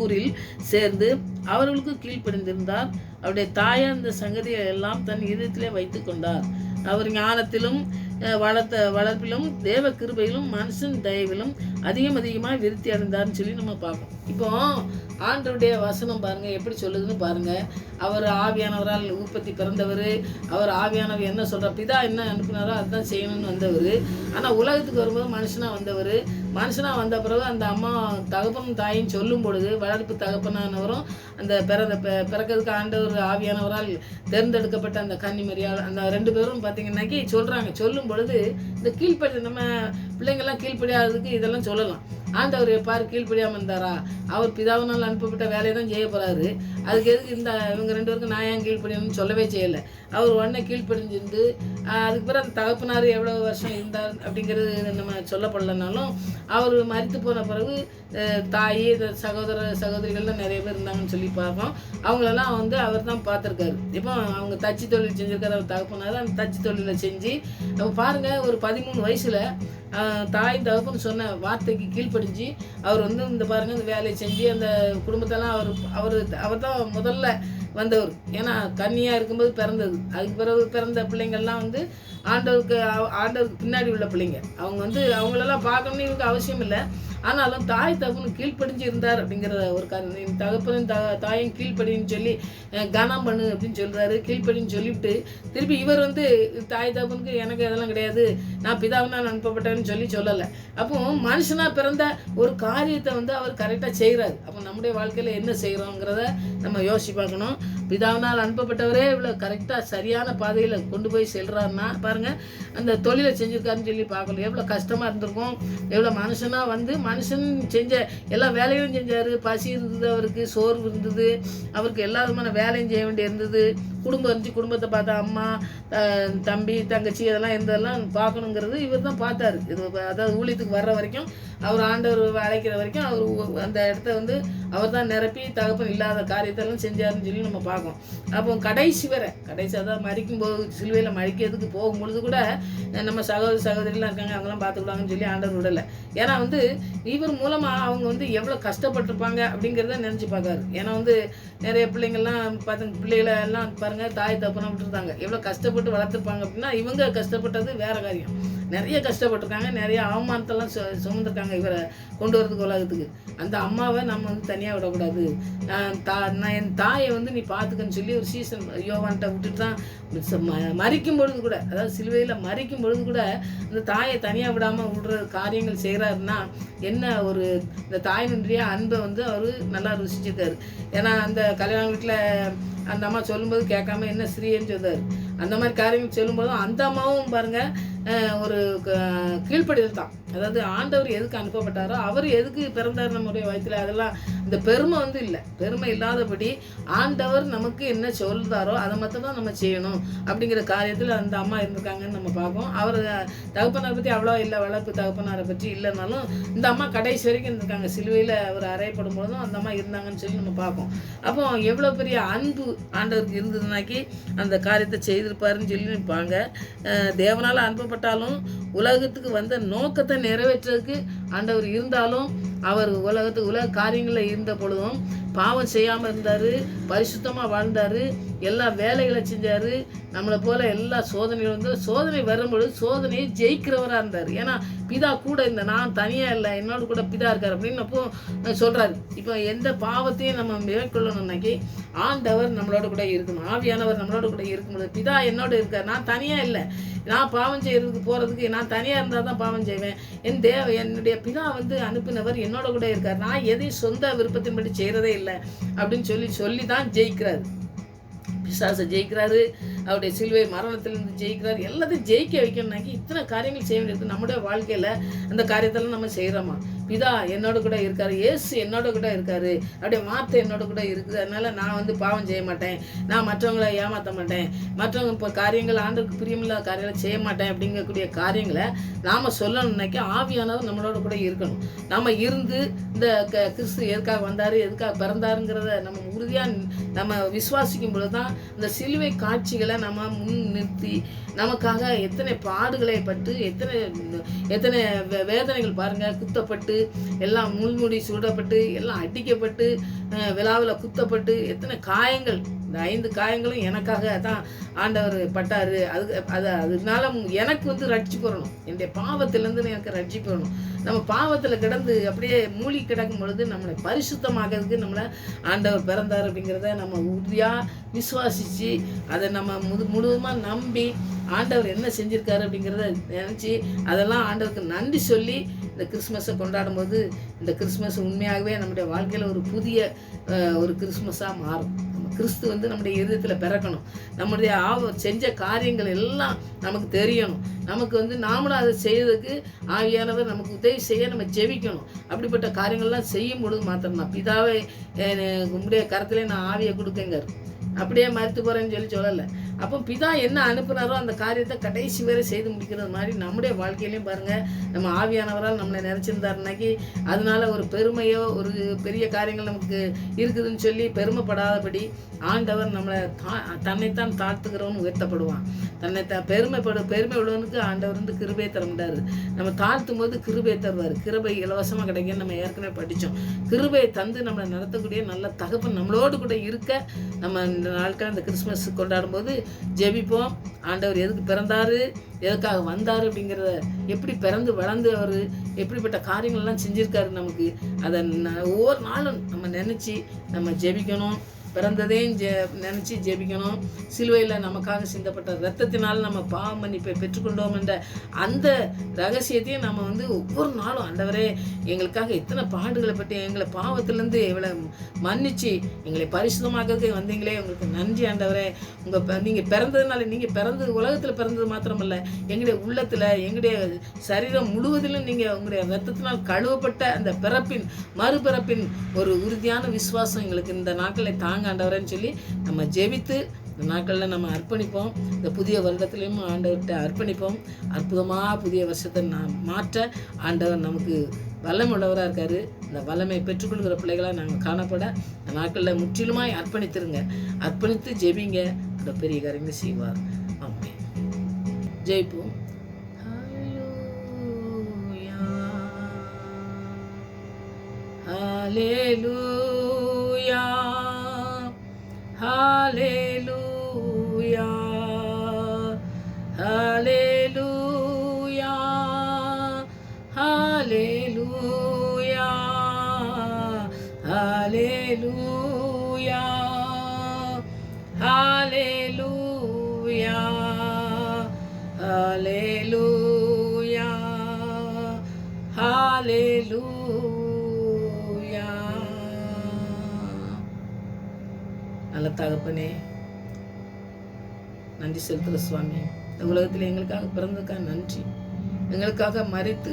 ஊரில் சேர்ந்து அவர்களுக்கு கீழ்ப்படிந்திருந்தார். அவருடைய தாயார் அந்த சங்கதியை எல்லாம் தன் இதயத்திலே வைத்து கொண்டார். அவர் ஞானத்திலும் வளர்ப்பிலும் தேவ கிருபையிலும் மனுஷன் தயவிலும் அதிகமாக விருத்தி அடைந்தார்னு சொல்லி நம்ம பார்ப்போம். இப்போ ஆண்டவருடைய வசனம் பாருங்க எப்படி சொல்லுதுன்னு பாருங்க. அவர் ஆவியானவரால் உற்பத்தி பிறந்தவர். அவர் ஆவியானவர் என்ன சொல்கிறார், பிதா என்ன அனுப்பினாரோ அதுதான் செய்யணும்னு வந்தவர். ஆனால் உலகத்துக்கு வரும்போது மனுஷனாக வந்தவர். மனுஷனாக வந்த பிறகு அந்த அம்மா தகப்பனும் தாயும் சொல்லும் பொழுது வளர்ப்பு தகப்பனானவரும் அந்த பிறக்கிறதுக்கு ஆண்டவர் ஆவியானவரால் தேர்ந்தெடுக்கப்பட்ட அந்த கன்னிமரியால் அந்த 2 பேரும் பார்த்தீங்கன்னாக்கி சொல்லும் பொழுது இந்த கீழ்ப்படி நம்ம பிள்ளைங்கள்லாம் கீழ்ப்படியாததுக்கு இதெல்லாம் சொல்லலாம். ஆண்டவர் எப்பாரு கீழ்ப்படியாமல் இருந்தாரா, அவர் பிதாவினால் அனுப்பப்பட்ட வேலையை தான் செய்ய போகிறாரு. அதுக்கு எதுக்கு இவங்க 2 பேருக்கும் நான் ஏன் கீழ்ப்படியணும்னு சொல்லவே செய்யலை. அவர் உடனே கீழ்ப்படிஞ்சிருந்து அதுக்கு பிறகு அந்த தகப்பனார் எவ்வளோ வருஷம் இருந்தார் அப்படிங்கிறது நம்ம சொல்லப்படலைனாலும் அவர் மரித்து போன பிறகு தாய் சகோதரிகள்லாம் நிறைய பேர் இருந்தாங்கன்னு சொல்லி பார்ப்போம். அவங்களெல்லாம் வந்து அவர் தான் பார்த்துருக்காரு. இப்போ அவங்க தச்சு தொழில் செஞ்சுருக்காரு. அவர் தகப்பனார் அந்த தச்சு தொழிலை செஞ்சு அப்போ பாருங்கள், ஒரு 13 வயசில் தாய் தகப்பன்னு சொன்ன வார்த்தைக்கு கீழ்ப்படிஞ்சு அவர் வந்து இந்த பாருங்கள் இந்த வேலையை செஞ்சு அந்த குடும்பத்தெல்லாம் அவர் தான் முதல்ல வந்தவர். ஏன்னா கன்னியாக இருக்கும்போது பிறந்தது. அதுக்கு பிறகு பிறந்த பிள்ளைங்கள்லாம் வந்து ஆண்டவருக்கு பின்னாடி உள்ள பிள்ளைங்க. அவங்க வந்து அவங்களெல்லாம் பார்க்கணுன்னு இவருக்கு அவசியம் இல்லை. ஆனாலும் தாய் தகப்பனு கீழ்ப்படிஞ்சு இருந்தார் அப்படிங்கிற ஒரு தகப்பனும் தாயும் கீழ்ப்படின்னு சொல்லி கனம் பண்ணு அப்படின்னு சொல்கிறாரு. கீழ்ப்படின்னு சொல்லிவிட்டு திருப்பி இவர் வந்து தாய் தகப்பனுக்கு எனக்கு அதெல்லாம் கிடையாது, நான் பிதாவினால் அனுப்பப்பட்டேன்னு சொல்லலை. அப்போ மனுஷனாக பிறந்த ஒரு காரியத்தை வந்து அவர் கரெக்டாக செய்கிறாரு. அப்போ நம்முடைய வாழ்க்கையில் என்ன செய்கிறோங்கிறத நம்ம யோசிச்சு பார்க்கணும். பிதாவினால் அனுப்பப்பட்டவரே இவ்வளோ கரெக்டாக சரியான பாதையில் கொண்டு போய் செல்கிறாருன்னா பாருங்கள், அந்த தொழிலை செஞ்சுருக்காருன்னு சொல்லி பார்க்கணும். எவ்வளோ கஷ்டமாக இருந்திருக்கும், எவ்வளோ மனுஷனாக வந்து மனுஷன் செஞ்ச எல்லா வேலையும் செஞ்சார். பசி இருந்தது, அவருக்கு சோர்வு இருந்தது, அவருக்கு எல்லா விதமான வேலையும் செய்ய வேண்டிய இருந்தது. குடும்பம் இருந்துச்சு, குடும்பத்தை பார்த்தா அம்மா தம்பி தங்கச்சி அதெல்லாம் இருந்ததெல்லாம் பார்க்கணுங்கிறது இவர் தான் பார்த்தாரு. இது அதாவது ஊழியத்துக்கு வர்ற வரைக்கும் அவர் ஆண்டவர் அழைக்கிற வரைக்கும் அவர் அந்த இடத்த வந்து அவர் தான் நிரப்பி தகப்பன் இல்லாத காரியத்தெல்லாம் செஞ்சாருன்னு சொல்லி நம்ம பார்க்கோம். அப்போ கடைசி அதாவது மறிக்கும்போது சிலுவையில் மறிக்கிறதுக்கு போகும்பொழுது கூட நம்ம சகோதரிலாம் இருக்காங்க, அவங்களாம் பார்த்துக்கிட்டாங்கன்னு சொல்லி ஆண்டவர் விடலை. ஏன்னா வந்து இவர் மூலமாக அவங்க வந்து எவ்வளோ கஷ்டப்பட்டிருப்பாங்க அப்படிங்கிறத நினச்சி பார்க்காரு. ஏன்னா வந்து நிறைய பிள்ளைங்கள்லாம் பிள்ளைகளை எல்லாம் பாருங்கள் தாய் தப்புனா விட்டுருந்தாங்க. எவ்வளோ கஷ்டப்பட்டு வளர்த்துருப்பாங்க அப்படின்னா இவங்க கஷ்டப்பட்டது வேறு காரியம். நிறைய கஷ்டப்பட்டிருக்காங்க, நிறைய அவமானத்தெல்லாம் சுமந்துருக்காங்க இவரை கொண்டு வரதுக்கு உலகத்துக்கு. அந்த அம்மாவை நம்ம வந்து தனியாக விடக்கூடாது, நான் என் தாயை வந்து நீ பார்த்துக்கன்னு சொல்லி ஒரு சீசன் யோவான்கிட்ட விட்டுட்டு தான் மறிக்கும் பொழுது கூட, அதாவது சிலுவையில் மறிக்கும் பொழுது கூட அந்த தாயை தனியாக விடாமல் விடுற காரியங்கள் செய்கிறாருன்னா என்ன ஒரு இந்த தாயினுடைய அன்பை வந்து அவர் நல்லா ருசிச்சிருக்காரு. ஏன்னா அந்த கல்யாண வீட்டில் அந்த அம்மா சொல்லும்போது கேட்காம என்ன ஸ்ரீன்னு சொல்றாரு. அந்த மாதிரி காரியங்கள் சொல்லும்போதும் அந்த அம்மாவும் பாருங்கள் ஒரு கீழ்ப்படிதல் தான். அதாவது ஆண்டவர் எதுக்கு அனுப்பப்பட்டாரோ, அவர் எதுக்கு பிறந்தார் நம்முடைய வயிற்றுல, அதெல்லாம் இந்த பெருமை இல்லை. பெருமை இல்லாதபடி ஆண்டவர் நமக்கு என்ன சொல்றாரோ அதை மட்டும் தான் நம்ம செய்யணும் அப்படிங்கிற காரியத்தில் அந்த அம்மா இருந்திருக்காங்கன்னு நம்ம பார்ப்போம். அவர் தகப்பனாரை பற்றி அவ்வளோ இல்லை, வளர்ப்பு தகப்பனாரை பற்றி இல்லைனாலும் இந்த அம்மா கடைசி வரைக்கும் இருந்திருக்காங்க. சிலுவையில் அவர் அறையப்படும் போதும் அந்த அம்மா இருந்தாங்கன்னு சொல்லி நம்ம பார்ப்போம். அப்போ எவ்வளோ பெரிய அன்பு ஆண்டவருக்கு இருந்ததுனாக்கி அந்த காரியத்தை செய்திருப்பாருன்னு சொல்லி நிற்பாங்க. தேவனால் அனுப்பப்பட்டாலும் உலகத்துக்கு வந்த நோக்கத்தை நிறைவேற்றுறதுக்கு ஆண்டவர் இருந்தாலும், அவர் உலக காரியங்களில் இருந்த பொழுதும் பாவம் செய்யாமல் இருந்தார், பரிசுத்தமாக வாழ்ந்தார், எல்லா வேலைகளை செஞ்சார். நம்மளை போல் எல்லா சோதனைகளும் வந்து சோதனை வரும்பொழுது சோதனையை ஜெயிக்கிறவராக இருந்தார். ஏன்னா பிதா கூட இந்த நான் தனியாக இல்லை, என்னோட கூட பிதா இருக்கார் அப்படின்னு அப்போ சொல்கிறாரு. இப்போ எந்த பாவத்தையும் நம்ம மேற்கொள்ளணும்னாக்கி ஆண்டவர் நம்மளோட கூட இருக்கணும், ஆவியானவர் நம்மளோட கூட இருக்கும்போது பிதா என்னோட இருக்கார். நான் தனியாக இல்லை, நான் பாவம் செய்கிறதுக்கு போகிறதுக்கு நான் தனியாக இருந்தால் தான் பாவம் செய்வேன். என்னுடைய பிதா வந்து அனுப்பினவர் என்னோட கூட இருக்கார். நான் எதையும் சொந்த விருப்பத்தின்படி செய்கிறதே இல்லை அப்படின்னு சொல்லி தான் ஜெயிக்கிறாரு. பிசாசை ஜெயிக்கிறாரு, அவருடைய சிலுவை மரணத்திலிருந்து ஜெயிக்கிறாரு. எல்லாத்தையும் ஜெயிக்க வைக்கணும்னாக்கி இத்தனை காரியங்கள் செய்ய வேண்டியது. நம்முடைய வாழ்க்கையில் அந்த காரியத்தெல்லாம் நம்ம செய்கிறோமா? பிதா என்னோட கூட இருக்காரு, இயேசு என்னோட கூட இருக்காரு, அப்படியே வார்த்தை என்னோட கூட இருக்குது. அதனால நான் வந்து பாவம் செய்ய மாட்டேன், நான் மற்றவங்களை ஏமாற்ற மாட்டேன், மற்றவங்க இப்போ காரியங்கள் ஆண்டவருக்கு பிரியமில்லாத காரியங்களை செய்ய மாட்டேன் அப்படிங்கக்கூடிய காரியங்களை நாம் சொல்லணும்னாக்கி ஆவியானவர் நம்மளோட கூட இருக்கணும். நம்ம இருந்து இந்த கிறிஸ்து எதுக்காக வந்தார், எதுக்காக பிறந்தாருங்கிறத நம்ம உறுதியாக நம்ம விசுவாசிக்கும் பொழுது தான் இந்த சிலுவை காட்சிகளை நம்ம முன் நிறுத்தி நமக்காக எத்தனை பாடுகளை பட்டு எத்தனை வேதனைகள் பாருங்கள், குத்தப்பட்டு எல்லாம் முள்முடி சூடப்பட்டு எல்லாம் அடிக்கப்பட்டு விழாவில் குத்தப்பட்டு எத்தனை காயங்கள், இந்த 5 காயங்களும் எனக்காக தான் ஆண்டவர் பட்டார். அதனால எனக்கு வந்து ரட்சிப்பு வரணும், என்னுடைய பாவத்திலேருந்து எனக்கு ரட்சிப்பு வரணும். நம்ம பாவத்தில் கிடந்து அப்படியே மூழ்கி கிடக்கும் பொழுது நம்மளை பரிசுத்தமாகிறதுக்கு நம்மளை ஆண்டவர் பிறந்தார் அப்படிங்கிறத நம்ம உறுதியாக விசுவாசித்து அதை நம்ம முழுவதுமாக நம்பி ஆண்டவர் என்ன செஞ்சுருக்காரு அப்படிங்கிறத நினச்சி அதெல்லாம் ஆண்டவருக்கு நன்றி சொல்லி இந்த கிறிஸ்மஸை கொண்டாடும் போது இந்த கிறிஸ்மஸ் உண்மையாகவே நம்முடைய வாழ்க்கையில் ஒரு புதிய ஒரு கிறிஸ்மஸாக மாறும். கிறிஸ்து வந்து நம்முடைய இருதயத்தில் பிறக்கணும், நம்முடைய செஞ்ச காரியங்கள் எல்லாம் நமக்கு தெரியணும், நமக்கு வந்து நாமளும் அதை செய்யறதுக்கு ஆவியானவர் நமக்கு உதவி செய்ய நம்ம ஜெபிக்கணும். அப்படிப்பட்ட காரியங்கள்லாம் செய்யும் பொழுது மாத்திரம்தான் பிதாவை உங்களுடைய கரத்திலே நான் ஆவியை கொடுக்கங்க அப்படியே மறுத்து போகிறேன்னு சொல்லலை. அப்போ பிதா என்ன அனுப்புனாரோ அந்த காரியத்தை கடைசி வரை செய்து முடிக்கிறது மாதிரி நம்முடைய வாழ்க்கையிலையும் பாருங்கள், நம்ம ஆவியானவரால் நம்மளை நினச்சிருந்தாருனாக்கி அதனால ஒரு பெருமையோ ஒரு பெரிய காரியங்கள் நமக்கு இருக்குதுன்னு சொல்லி பெருமைப்படாதபடி ஆண்டவர் நம்மளை தன்னைத்தான் தாழ்த்துக்கிறவன்னு உயர்த்தப்படுவான். பெருமை உள்ளவனுக்கு ஆண்டவர் வந்து கிருபையை தர முடியாது. நம்ம தாழ்த்தும் போது கிருபையை தருவார். கிருபை இலவசமாக கிடைக்குன்னு நம்ம ஏற்கனவே படித்தோம். கிருபையை தந்து நம்மளை நடத்தக்கூடிய நல்ல தகப்பன் நம்மளோடு கூட இருக்க நம்ம இந்த நாட்கள் இந்த கிறிஸ்மஸ் கொண்டாடும் போது ஜெபிப்போம். ஆண்டவர் எதுக்கு பிறந்தாரு, எதுக்காக வந்தார் அப்படிங்கிறத, எப்படி பிறந்து வளர்ந்து அவர் எப்படிப்பட்ட காரியங்கள்லாம் செஞ்சுருக்காரு நமக்கு, அதை ஒவ்வொரு நாளும் நம்ம நினச்சி நம்ம ஜெபிக்கணும். பிறந்ததையும் நினச்சி ஜெபிக்கணும். சிலுவையில் நமக்காக சிந்தப்பட்ட இரத்தத்தினால் நம்ம பாவ மன்னிப்பை பெற்றுக்கொண்டோம் என்ற அந்த ரகசியத்தையும் நம்ம வந்து ஒவ்வொரு நாளும் ஆண்டவரே எங்களுக்காக எத்தனை பாடுகளை பற்றி எங்களை பாவத்திலேருந்து எவ்வளோ மன்னிச்சு எங்களை பரிசுத்தமாக்கிறதுக்கு வந்தீங்களே, உங்களுக்கு நன்றி ஆண்டவரே. நீங்கள் பிறந்ததுனால, நீங்கள் பிறந்தது உலகத்தில் பிறந்தது மாத்திரமல்ல, எங்களுடைய உள்ளத்தில் எங்களுடைய சரீரம் முழுவதிலும் நீங்கள் உங்களுடைய இரத்தத்தினால் கழுவப்பட்ட அந்த பிறப்பின் மறுபிறப்பின் ஒரு உறுதியான விசுவாசம் எங்களுக்கு இந்த நாட்களை தாங்க ஆண்டவரேன்னு சொல்லி நம்ம ஜெபித்து இந்த நாட்களில் நம்ம அர்ப்பணிப்போம். இந்த புதிய வருடத்துலையும் ஆண்டவர்கிட்ட அர்ப்பணிப்போம். அற்புதமாக புதிய வருஷத்தை மாற்ற ஆண்டவர் நமக்கு வல்லமை உள்ளவராக இருக்காரு. இந்த வல்லமை பெற்றுக்கொள்கிற பிள்ளைகளாக நாங்கள் காணப்பட இந்த நாட்களில் முற்றிலுமாய் அர்ப்பணித்துருங்க. அர்ப்பணித்து ஜெபிங்க, அந்த பெரிய காரியங்களை செய்வார். ஆமென். ஜெயிப்போம். ஹல்லேலூயா, ஹல்லேலூயா, ஹல்லேலூயா, ஹல்லேலூயா, ஹல்லேலூயா, ஹல்லேலூயா, ஹல்லேலூயா, ஹல்லேலூயா. நல்ல தகப்பனே, நன்றி செலுத்துகிற சுவாமி. இந்த உலகத்தில் எங்களுக்காக பிறந்ததுக்காக நன்றி. எங்களுக்காக மரித்து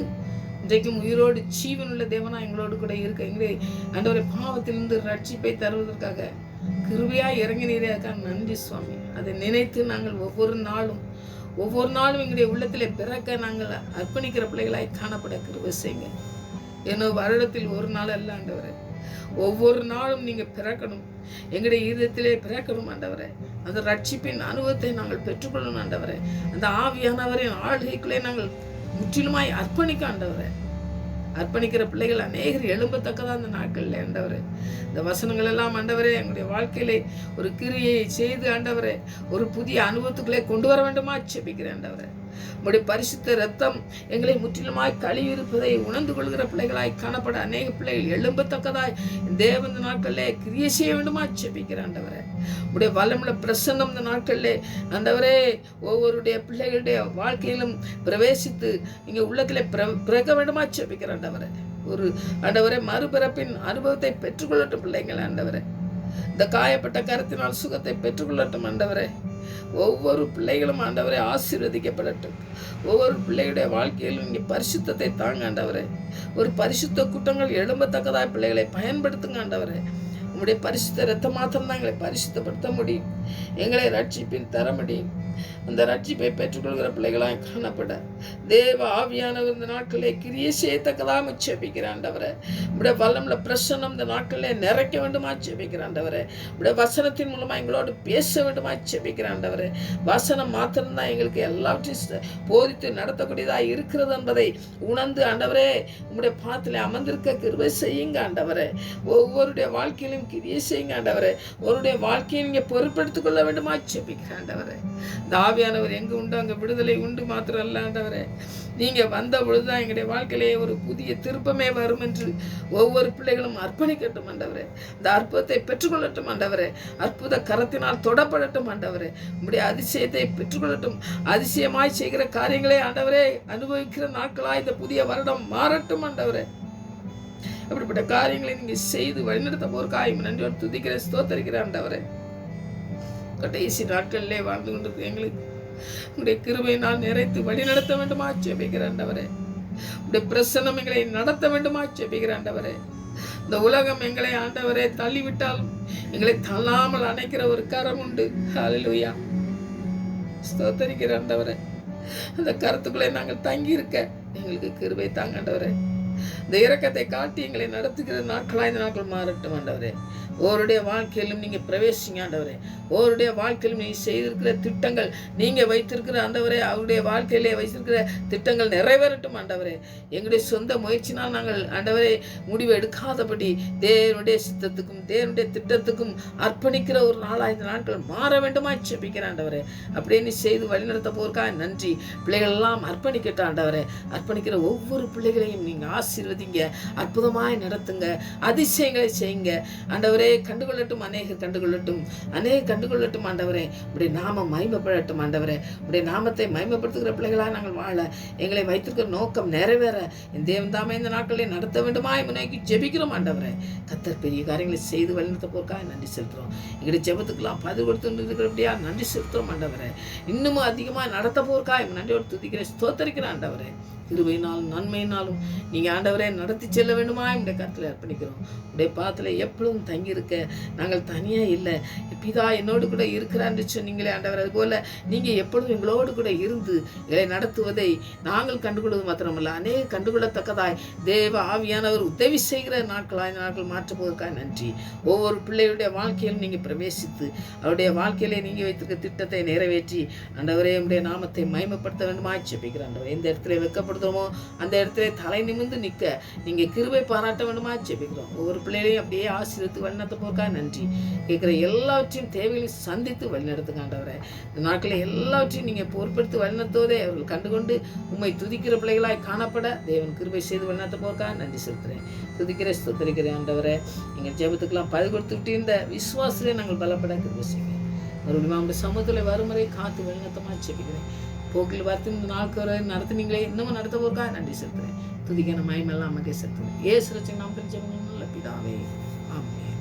இன்றைக்கும் உயிரோடு ஜீவனுள்ள தேவனா எங்களோடு கூட இருக்க எங்களை ஆண்டவரே பாவத்திலிருந்து ரட்சிப்பை தருவதற்காக கிருபையாய் இறங்கினீரே, நன்றி சுவாமி. அதை நினைத்து நாங்கள் ஒவ்வொரு நாளும் எங்களுடைய உள்ளத்திலே பிறக்க நாங்கள் அர்ப்பணிக்கிற பிள்ளைகளாய் காணப்பட கிருபை செய்யுங்க. ஏன்னோ வருடத்தில் ஒரு நாள் அல்ல ஆண்டவரே, ஒவ்வொரு நாளும் நீங்க பிறக்கணும், எங்களுடைய இதயத்திலே பிறக்கணும் ஆண்டவரே. அந்த ரட்சிப்பின் அனுபவத்தை நாங்கள் பெற்றுக்கொள்ளணும் ஆண்டவரே. அந்த ஆவியானவரின் ஆளுகைக்குள்ளே நாங்கள் முற்றிலுமாய் அர்ப்பணிக்க ஆண்டவரே. அர்ப்பணிக்கிற பிள்ளைகள் அநேகர் எழும்பத்தக்கதான் அந்த நாட்கள்ல ஆண்டவரே. இந்த வசனங்கள் எல்லாம் ஆண்டவரே எங்களுடைய வாழ்க்கையிலே ஒரு கிரியை செய்து ஆண்டவரே ஒரு புதிய அனுபவத்துக்களே கொண்டு வர வேண்டுமா ஜெபிக்கிறேன் ஆண்டவரே. உங்களுடைய பரிசுத்த ரத்தம் எங்களை முற்றிலுமாய் கழுவி இருப்பதை உணர்ந்து கொள்கிற பிள்ளைகளாய் காணப்பட அநேக பிள்ளைகள் எழும்பத்தக்கதாய் தேவ இந்த நாட்களிலே கிரியை செய்ய வேண்டுமா ஜெபிக்கிறேன் ஆண்டவரே. உடைய வல்லமுள்ள பிரசன்னம் இந்த நாட்களிலே ஆண்டவரே ஒவ்வொருடைய பிள்ளைகளுடைய வாழ்க்கையிலும் பிரவேசித்து இங்கே உள்ளத்திலே பிறக்க வேண்டுமா ஜெபிக்கிறேன் ஆண்டவரே. ஒரு ஆண்டவரே மறுபிறப்பின் அனுபவத்தை பெற்றுக்கொள்ளட்டும் பிள்ளைங்கள் ஆண்டவரே. இந்த காயப்பட்ட கருத்தினால் சுகத்தை பெற்றுக்கொள்ளட்டும் ஆண்டவரே. ஒவ்வொரு பிள்ளைகளும் ஆண்டவரை ஆசீர்வதிக்கப்படட்டும். ஒவ்வொரு பிள்ளைகளுடைய வாழ்க்கையிலும் இங்கே பரிசுத்தத்தை தாங்க ஆண்டவரே. ஒரு பரிசுத்த கூட்டங்கள் எழும்பத்தக்கதாய் பிள்ளைகளை பயன்படுத்துங்க ஆண்டவரே. உங்களுடைய பரிசுத்த ரத்தம் மாத்திரம் தான் எங்களை பரிசுத்தப்படுத்த முடியும், எங்களை ரட்சிப்பின் தர முடியும். அந்த ரட்சிப்பை பெற்றுக்கொள்கிற பிள்ளைகளாய் காணப்பட தேவ ஆவியானவர் இந்த நாட்களே கிரியை செய்யத்தக்கதாக ஜெபிக்கிறேன் ஆண்டவரே. உடைய வல்லமுள்ள பிரசன்னம் இந்த நாட்களே நிறைக்க வேண்டுமா ஜெபிக்கிறேன் ஆண்டவரே. உடைய வசனத்தின் மூலமா எங்களோடு பேச வேண்டுமா ஜெபிக்கிறேன் ஆண்டவரே. வசனம் மாத்திரம்தான் எங்களுக்கு எல்லாவற்றையும் போதித்து நடத்தக்கூடியதாக இருக்கிறது என்பதை உணர்ந்து ஆண்டவரே உங்களுடைய பாத்திலே அமர்ந்திருக்க கிருபை செய்யுங்க ஆண்டவரே. ஒவ்வொருடைய வாழ்க்கையிலும் கிரியை செய்யுங்க ஆண்டவரே. ஒருடைய வாழ்க்கையை நீங்க பொறுப்பெடுத்துக் கொள்ள வேண்டுமா ஜெபிக்கிறேன் ஆண்டவரே. இந்த ஆவியானவர் எங்க உண்டு அங்க விடுதலை உண்டு மாத்திரம் அல்ல ஆண்டவரே. நீங்க வந்த பொழுதுதான் எங்களுடைய வாழ்க்கையிலே ஒரு புதிய திருப்பமே வரும் என்று ஒவ்வொரு பிள்ளைகளும் அர்ப்பணிக்கட்டும் ஆண்டவரே. இந்த அற்புதத்தை பெற்றுக்கொள்ளட்டும் ஆண்டவரே. அற்புத கரத்தினால் தொடப்படட்டும் ஆண்டவரே. உங்களுடைய அதிசயத்தை பெற்றுக்கொள்ளட்டும். அதிசயமாய் செய்கிற காரியங்களே ஆண்டவரே அனுபவிக்கிற நாட்களாய் இந்த புதிய வருடம் மாறட்டும் ஆண்டவரே. அப்படிப்பட்ட காரியங்களை நீங்க செய்து வழிநடத்த போர்க்காயும் நன்றியோடு துதிக்கிறேன், ஸ்தோத்தரிக்கிறேன் ஆண்டவரே. கடைசி நாட்களிலே வாழ்ந்து கொண்டிருக்க எங்களுக்கு உடைய கிருபையினால் நிறைத்து வழி நடத்த வேண்டுமா ஜெபிக்கிறேன் ஆண்டவரே. உடைய பிரசன்னம் எங்களை நடத்த வேண்டுமா ஜெபிக்கிறேன் ஆண்டவரே. இந்த உலகம் எங்களை ஆண்டவரே தள்ளிவிட்டாலும் எங்களை தள்ளாமல் அணைக்கிற ஒரு கரம் உண்டு. ஹல்லேலூயா, ஸ்தோத்தரிக்கிறேன் ஆண்டவரே. அந்த கருத்துக்களை நாங்கள் தங்கி இருக்க எங்களுக்கு கிருபை தாங்க ஆண்டவரே. இந்த இரக்கத்தை காட்டி எங்களை நடத்துகிற நாட்களாக இந்த நாட்கள் மாறட்டும் ஆண்டவரே. ஒருடைய வாழ்க்கையிலும் நீங்க பிரவேசிங்க ஆண்டவரே. ஒருடைய வாழ்க்கையிலும் நீங்க செய்திருக்கிற திட்டங்கள், நீங்க வைத்திருக்கிற ஆண்டவரே அவருடைய வாழ்க்கையிலே வைத்திருக்கிற திட்டங்கள் நிறைவேறட்டும் ஆண்டவரே. எங்களுடைய சொந்த முயற்சினால் நாங்கள் ஆண்டவரே முடிவு எடுக்காதபடி தேவனுடைய சித்தத்துக்கும் தேவனுடைய திட்டத்துக்கும் அர்ப்பணிக்கிற ஒரு நாளாக இந்த நாட்கள் மாற வேண்டுமா ஜெபிக்கிறேன் ஆண்டவரே. அப்படியே நீ செய்து வழிநடத்த போறதுக்காக நன்றி. பிள்ளைகள் எல்லாம் அர்ப்பணிக்கட்டும் ஆண்டவரே. அர்ப்பணிக்கிற ஒவ்வொரு பிள்ளைகளையும் நீங்க ஆசீர்வதிங்க, அற்புதமாய் நடத்துங்க, அதிசயங்களை செய்யுங்க ஆண்டவரே. கண்டுகொள்ளட்டும், அநேகர் கண்டுகொள்ளட்டும், அநேகர் கண்டுகொள்ளட்டும் ஆண்டவரே. உடைய நாமம் மகிமைப்படட்டும் ஆண்டவரே. உடைய நாமத்தை மகிமைப்படுத்துகிற பிள்ளைகளாக நாங்கள் வாழ எங்களை வைத்திருக்கிற நோக்கம் நிறைவேற என் தேவன் தாமே இந்த நாட்களை நடத்த வேண்டுமா முன்னோக்கி ஜெபிக்கிறோம் ஆண்டவரே. கர்த்தர் பெரிய காரியங்களை செய்து வழிநடத்த போறதுக்காக நன்றி செலுத்துறோம். எங்களுடைய ஜெபத்துக்கெல்லாம் பதில் கொடுத்து இருக்கிறபடியா நன்றி செலுத்துறோம் ஆண்டவரே. இன்னமும் அதிகமாக நடத்த போறதுக்காக நன்றியோடு துதிக்கிறேன், ஸ்தோத்தரிக்கிறேன் ஆண்டவரே. கிருபையினாலும் நன்மையினாலும் நீங்க ஆண்டவரே நடத்தி செல்ல வேண்டுமா இந்த கருத்தில் அர்ப்பணிக்கிறோம். உடைய பாதத்தில் எப்பொழுதும் தங்கியிருக்க நாங்கள் தனியா இல்லை, பிதா என்னோடு கூட இருக்கிறான்னு சொன்னீங்களே ஆண்டவர். அதுபோல நீங்க எப்பொழுதும் எங்களோடு கூட இருந்து இதை நடத்துவதை நாங்கள் கண்டுகொள்வது மாத்திரமல்ல, அநேக கண்டுகொள்ளத்தக்கதாய் தேவ ஆவியானவர் உதவி செய்கிற நாட்களாய் இந்த நாட்கள் மாற்றுவதற்காக நன்றி. ஒவ்வொரு பிள்ளைகளுடைய வாழ்க்கையிலும் நீங்க பிரவேசித்து அவருடைய வாழ்க்கையிலே நீங்க வைத்திருக்க திட்டத்தை நிறைவேற்றி ஆண்டவரே உடைய நாமத்தை மகிமைப்படுத்த வேண்டுமா ஜெபிக்கிறேன் ஆண்டவரே. எந்த இடத்துல வைக்கப்படும் அந்த இடத்துல தலை நிமிர்ந்து நிற்க நீங்க கிருபை பாராட்ட வேண்டுமா ஜெபிக்கிறோம். ஒவ்வொரு பிள்ளைகளையும் அப்படியே ஆசீர்வதித்து வழிநடத்த போறதுக்காக நன்றி. கேட்கிற எல்லாவற்றையும் தேவைகளை சந்தித்து வழிநடத்துங்க ஆண்டவரே. இந்த நாட்களில் எல்லாவற்றையும் நீங்க பொறுப்பெடுத்து வழிநடத்துவதே அவர்கள் கண்டுகொண்டு உண்மை துதிக்கிற பிள்ளைகளாய் காணப்பட தேவன் கிருபை செய்து வழிநடத்த போறதுக்காக நன்றி செலுத்துறேன், துதிக்கிறேன், ஸ்தோத்திரிக்கிறேன் ஆண்டவரே. எங்கள் ஜெபத்துக்கெல்லாம் பதில் கொடுத்து விட்டு இந்த விசுவாசத்திலே நாங்கள் பலப்பட கிருபை செய்யுங்க. மறுபடியும் அவங்க சமூகத்தில் வருமுறை காத்து வழிநடத்தமா ஜெபிக்கிறேன். போக்கில் பார்த்து இந்த நாட்கள் வரை நடத்துனீங்களே, இன்னமும் நடத்த போறதுக்காக நன்றி செலுத்துறேன், துதிக்கான மகிமெல்லாம் நமக்கே செலுத்துறேன். ஏசு ரட்சகர் நாமத்தில் ஜெபம் நல்ல பிதாவே, ஆமென்.